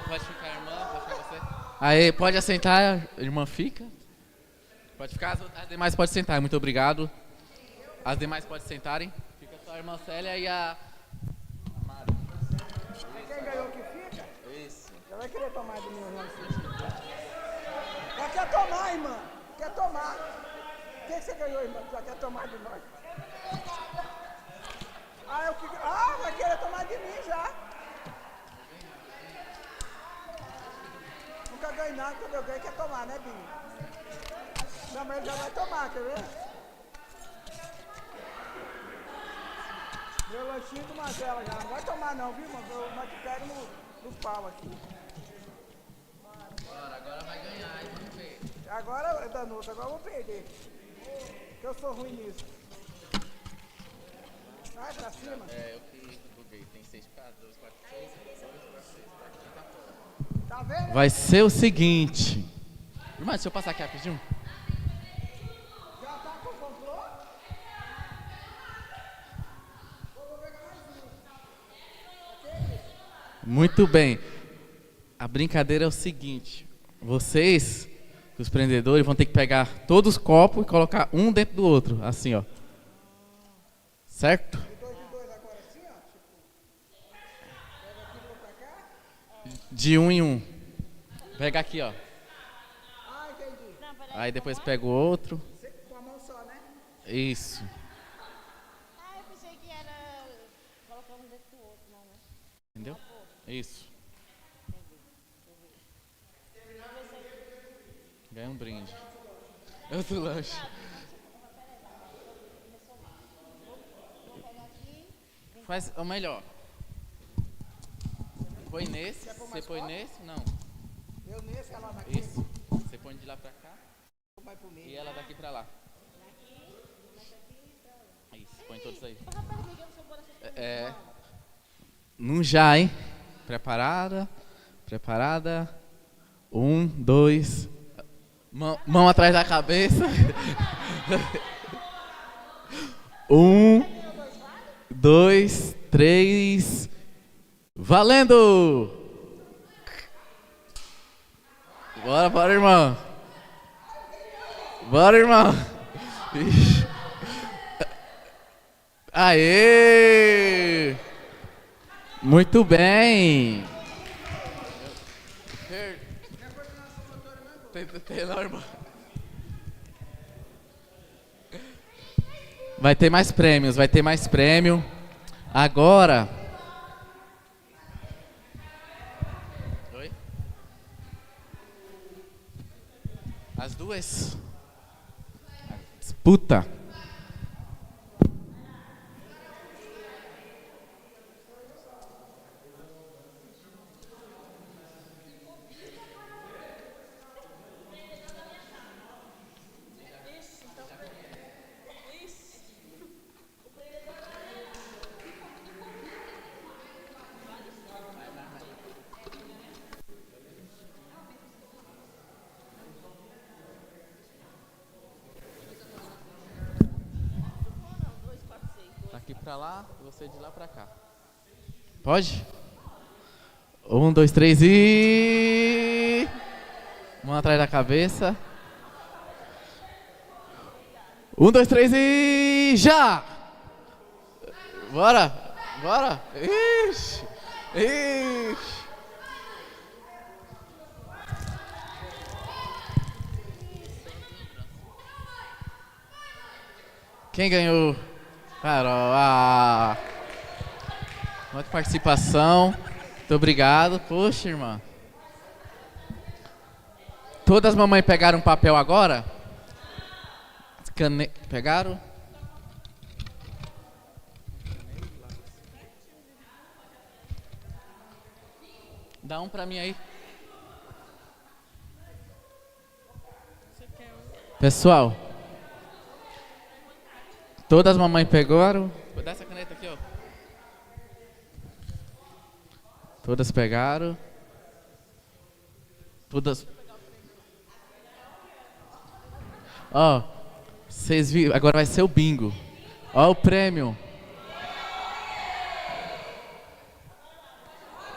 Pode ficar, irmã. Pode ficar você. Aí, pode assentar, irmã fica. Pode ficar, as demais podem sentar. Muito obrigado. As demais podem sentarem. Fica só a irmã Célia e a... Quem ganhou que fica? Isso. Já vai querer tomar de mim, irmão. Já quer tomar, irmã. Quer tomar. O que você ganhou, irmã? Já quer tomar de nós. Vai querer tomar de mim já. Nunca ganhei nada, quando eu ganho quer tomar, né, Binho? Não, mas ele já vai tomar, quer ver? Meu lanchinho do Mazela já. Não vai tomar não, viu, irmão? Nós te pega no pau aqui. Bora, agora vai ganhar, hein? Vamos ver. Agora, Danuto, agora eu vou perder. Porque eu sou ruim nisso. Vai pra cima. Eu que buguei. Tem 6 por 2, 4, 6, 2 por 6. Tá fora. Tá vendo? Vai ser o seguinte. Irmã, deixa eu passar aqui rapidinho. Já tá com o complô? Vou pegar mais um. Muito bem. A brincadeira é o seguinte. Vocês, os prendedores, vão ter que pegar todos os copos e colocar um dentro do outro. Assim, ó. Certo? De um em um. Pega aqui, ó. Ah, entendi. Aí depois pega o outro. Com a mão só, né? Isso. Eu pensei que era colocar um dentro do outro, não, né? Entendeu? Isso. Ganha um brinde. Outro lanche. Faz o melhor. Põe nesse, você põe nesse? Não. Eu nesse, ela daqui. Isso. Você põe de lá pra cá Vai pro meio. e ela daqui pra lá. Isso, põe todos aí. Num já, hein? Preparada. Preparada. 1, 2. Mão atrás da cabeça. 1, 2, 3. Valendo! Bora, irmão. Bora, irmão. Ixi. Aê! Muito bem. Tem não, irmão. Vai ter mais prêmios, vai ter mais prêmio. Agora... Oi? As duas. Disputa. Daqui pra lá e você de lá pra cá. Pode? 1, 2, 3 e... Mão atrás da cabeça. 1, 2, 3 e... Já! Bora! Bora! Ixi! Ixi! Quem ganhou? Carol. Ah. Muita participação. Muito obrigado. Poxa, irmã. Todas as mamães pegaram papel agora? Pegaram? Dá um pra mim aí. Pessoal, todas as mamães pegaram. Vou dar essa caneta aqui, ó. Todas pegaram. Todas. Ó, vocês viram? Agora vai ser o bingo. Ó o prêmio.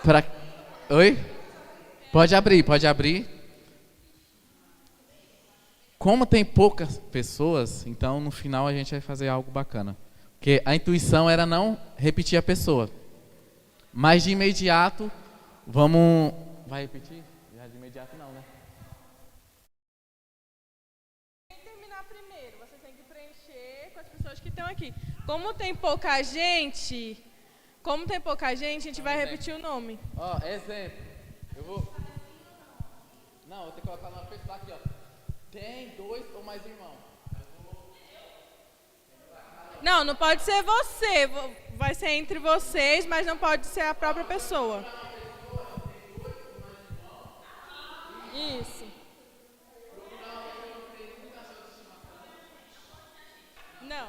Pra... Oi? Pode abrir, pode abrir. Como tem poucas pessoas, então no final a gente vai fazer algo bacana. Porque a intuição era não repetir a pessoa. Mas de imediato, vamos... Vai repetir? Já de imediato não, né? Quem terminar primeiro, vocês têm que preencher com as pessoas que estão aqui. Como tem pouca gente, a gente vai repetir o nome. Ó, exemplo. Eu vou... Não, eu vou ter que colocar uma pessoa aqui, ó. Tem 2 ou mais irmãos? Não, não pode ser você. Vai ser entre vocês, mas não pode ser a própria pessoa. Isso. Não.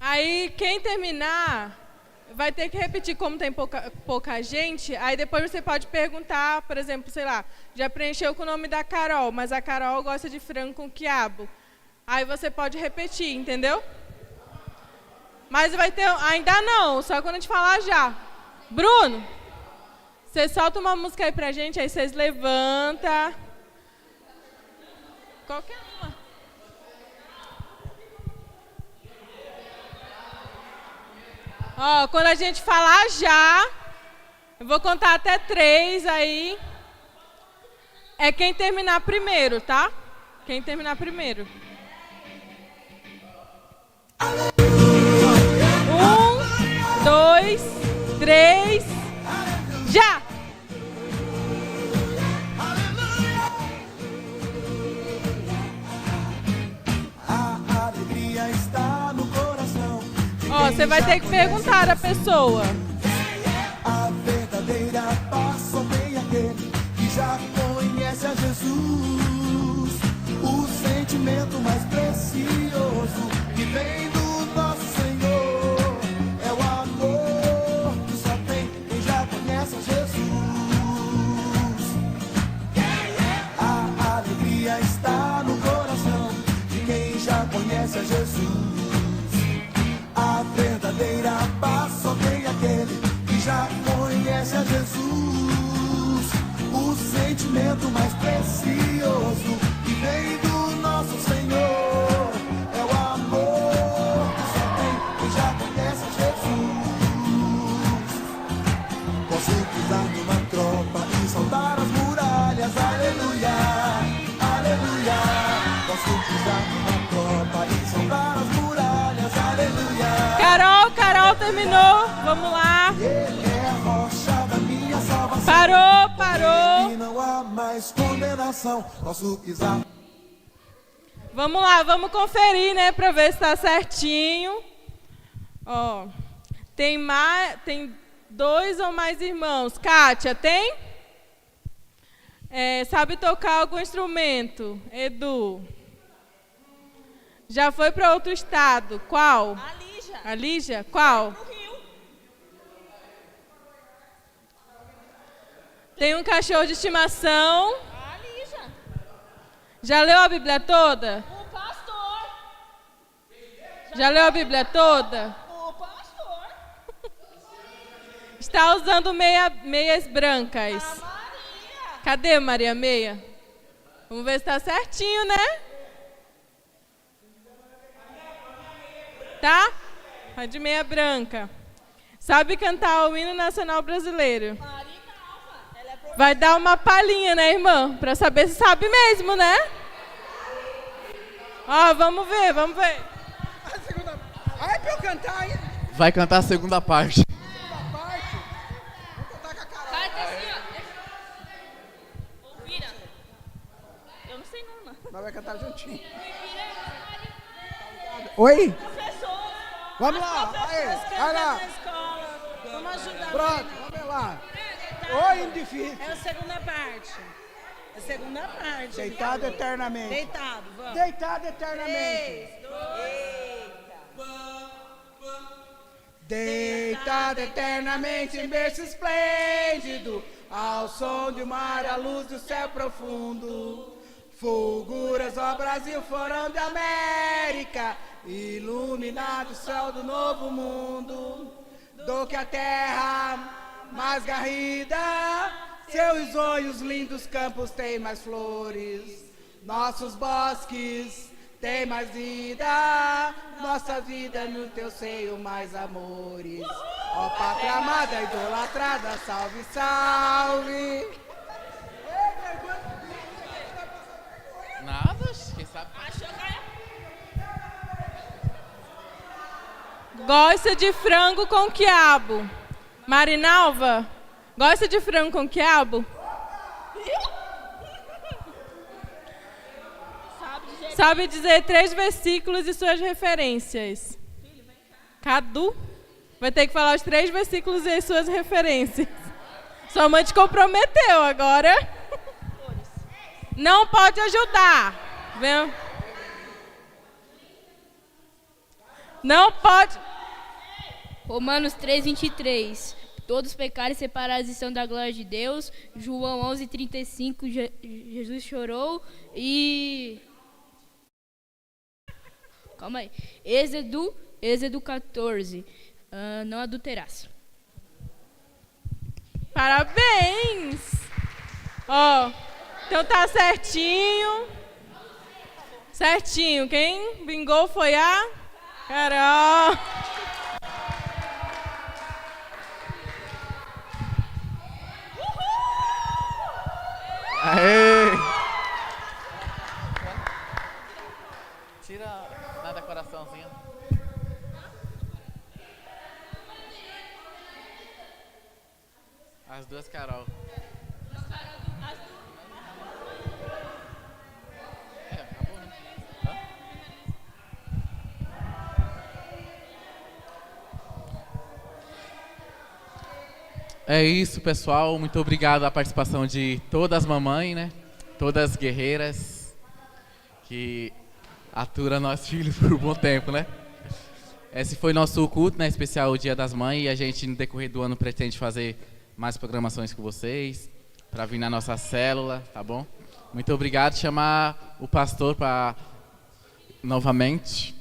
Aí, quem terminar... vai ter que repetir como tem pouca gente, aí depois você pode perguntar, por exemplo, sei lá, já preencheu com o nome da Carol, mas a Carol gosta de frango com quiabo. Aí você pode repetir, entendeu? Mas vai ter, ainda não, só quando a gente falar já. Bruno, você solta uma música aí pra gente, aí vocês levantam. Qualquer uma. Ó, quando a gente falar já, eu vou contar até 3 aí. É quem terminar primeiro, tá? Quem terminar primeiro. 1, 2, 3, já! A alegria está no coração. Ó, você vai ter que perguntar à pessoa. A verdadeira paz só tem aquele que já conhece a Jesus. O sentimento mais precioso que vem do nosso Senhor é o amor que só tem quem já conhece a Jesus. A alegria está no coração de quem já conhece a Jesus. A verdadeira paz só tem aquele que já conhece a Jesus. O sentimento mais precioso que vem do nosso Senhor é o amor que só tem quem já conhece a Jesus. Posso pisar numa tropa e saltar as muralhas, aleluia, aleluia. Posso pisar numa tropa e saltar as muralhas, aleluia. Carol terminou, vamos lá. Ele é a rocha da minha salvação. Parou. E não há mais condenação. Posso pisar. Vamos lá, vamos conferir, né, pra ver se tá certinho. Ó, tem 2 ou mais irmãos. Kátia, tem? Sabe tocar algum instrumento? Edu. Já foi para outro estado? Qual? A Lígia? Qual? Tem um cachorro de estimação. A Lígia. Já leu a Bíblia toda? O pastor. Já leu a Bíblia toda? O pastor. Está usando meias brancas. A Maria. Cadê Maria Meia? Vamos ver se está certinho, né? Tá? A de meia branca. Sabe cantar o hino nacional brasileiro? Vai dar uma palhinha, né, irmã? Para saber se sabe mesmo, né? Ó, vamos ver, vamos ver. A segunda... Ah, é pra eu cantar ainda? Vai cantar a segunda parte. Segunda parte? Vou cantar com a Carol. Canta assim, ó. Vira. Eu não sei não. Nós vamos cantar juntinho. Oi? Vamos lá. Aí, vai lá. Vamos ajudar. Pronto, vamos lá. Oi, difícil. É a segunda parte. A segunda parte. Deitado eternamente. Deitado, vamos. Deitado eternamente. 3, 2, Deitado eternamente em berço esplêndido, ao som de mar, à luz do céu profundo. Fulguras, ó Brasil, forão de América, iluminado o céu do novo mundo. Do que a terra mais garrida, seus olhos lindos campos têm mais flores. Nossos bosques têm mais vida, nossa vida no teu seio mais amores. Ó pátria amada, idolatrada, salve, salve. Nada, quem sabe? Gosta de frango com quiabo. Marinalva, gosta de frango com quiabo? Sabe dizer 3 versículos e suas referências. Cadu vai ter que falar os 3 versículos e as suas referências. Sua mãe te comprometeu agora. Não pode ajudar. Vem. Não pode. Romanos 3:23. Todos pecaram e separados estão da glória de Deus. João 11:35. Jesus chorou e... Calma aí. Êxodo 14. Não adulterarás. Parabéns. Ó, então tá certinho. Certinho. Quem vingou foi a Carol. Aê! Tira na decoraçãozinha. As duas Carol. Acabou, né? É isso, pessoal. Muito obrigado à participação de todas as mamães, né? Todas as guerreiras que aturam nossos filhos por um bom tempo, né? Esse foi nosso culto, né? Especial o Dia das Mães. E a gente, no decorrer do ano, pretende fazer mais programações com vocês, para vir na nossa célula, tá bom? Muito obrigado. Chamar o pastor para novamente.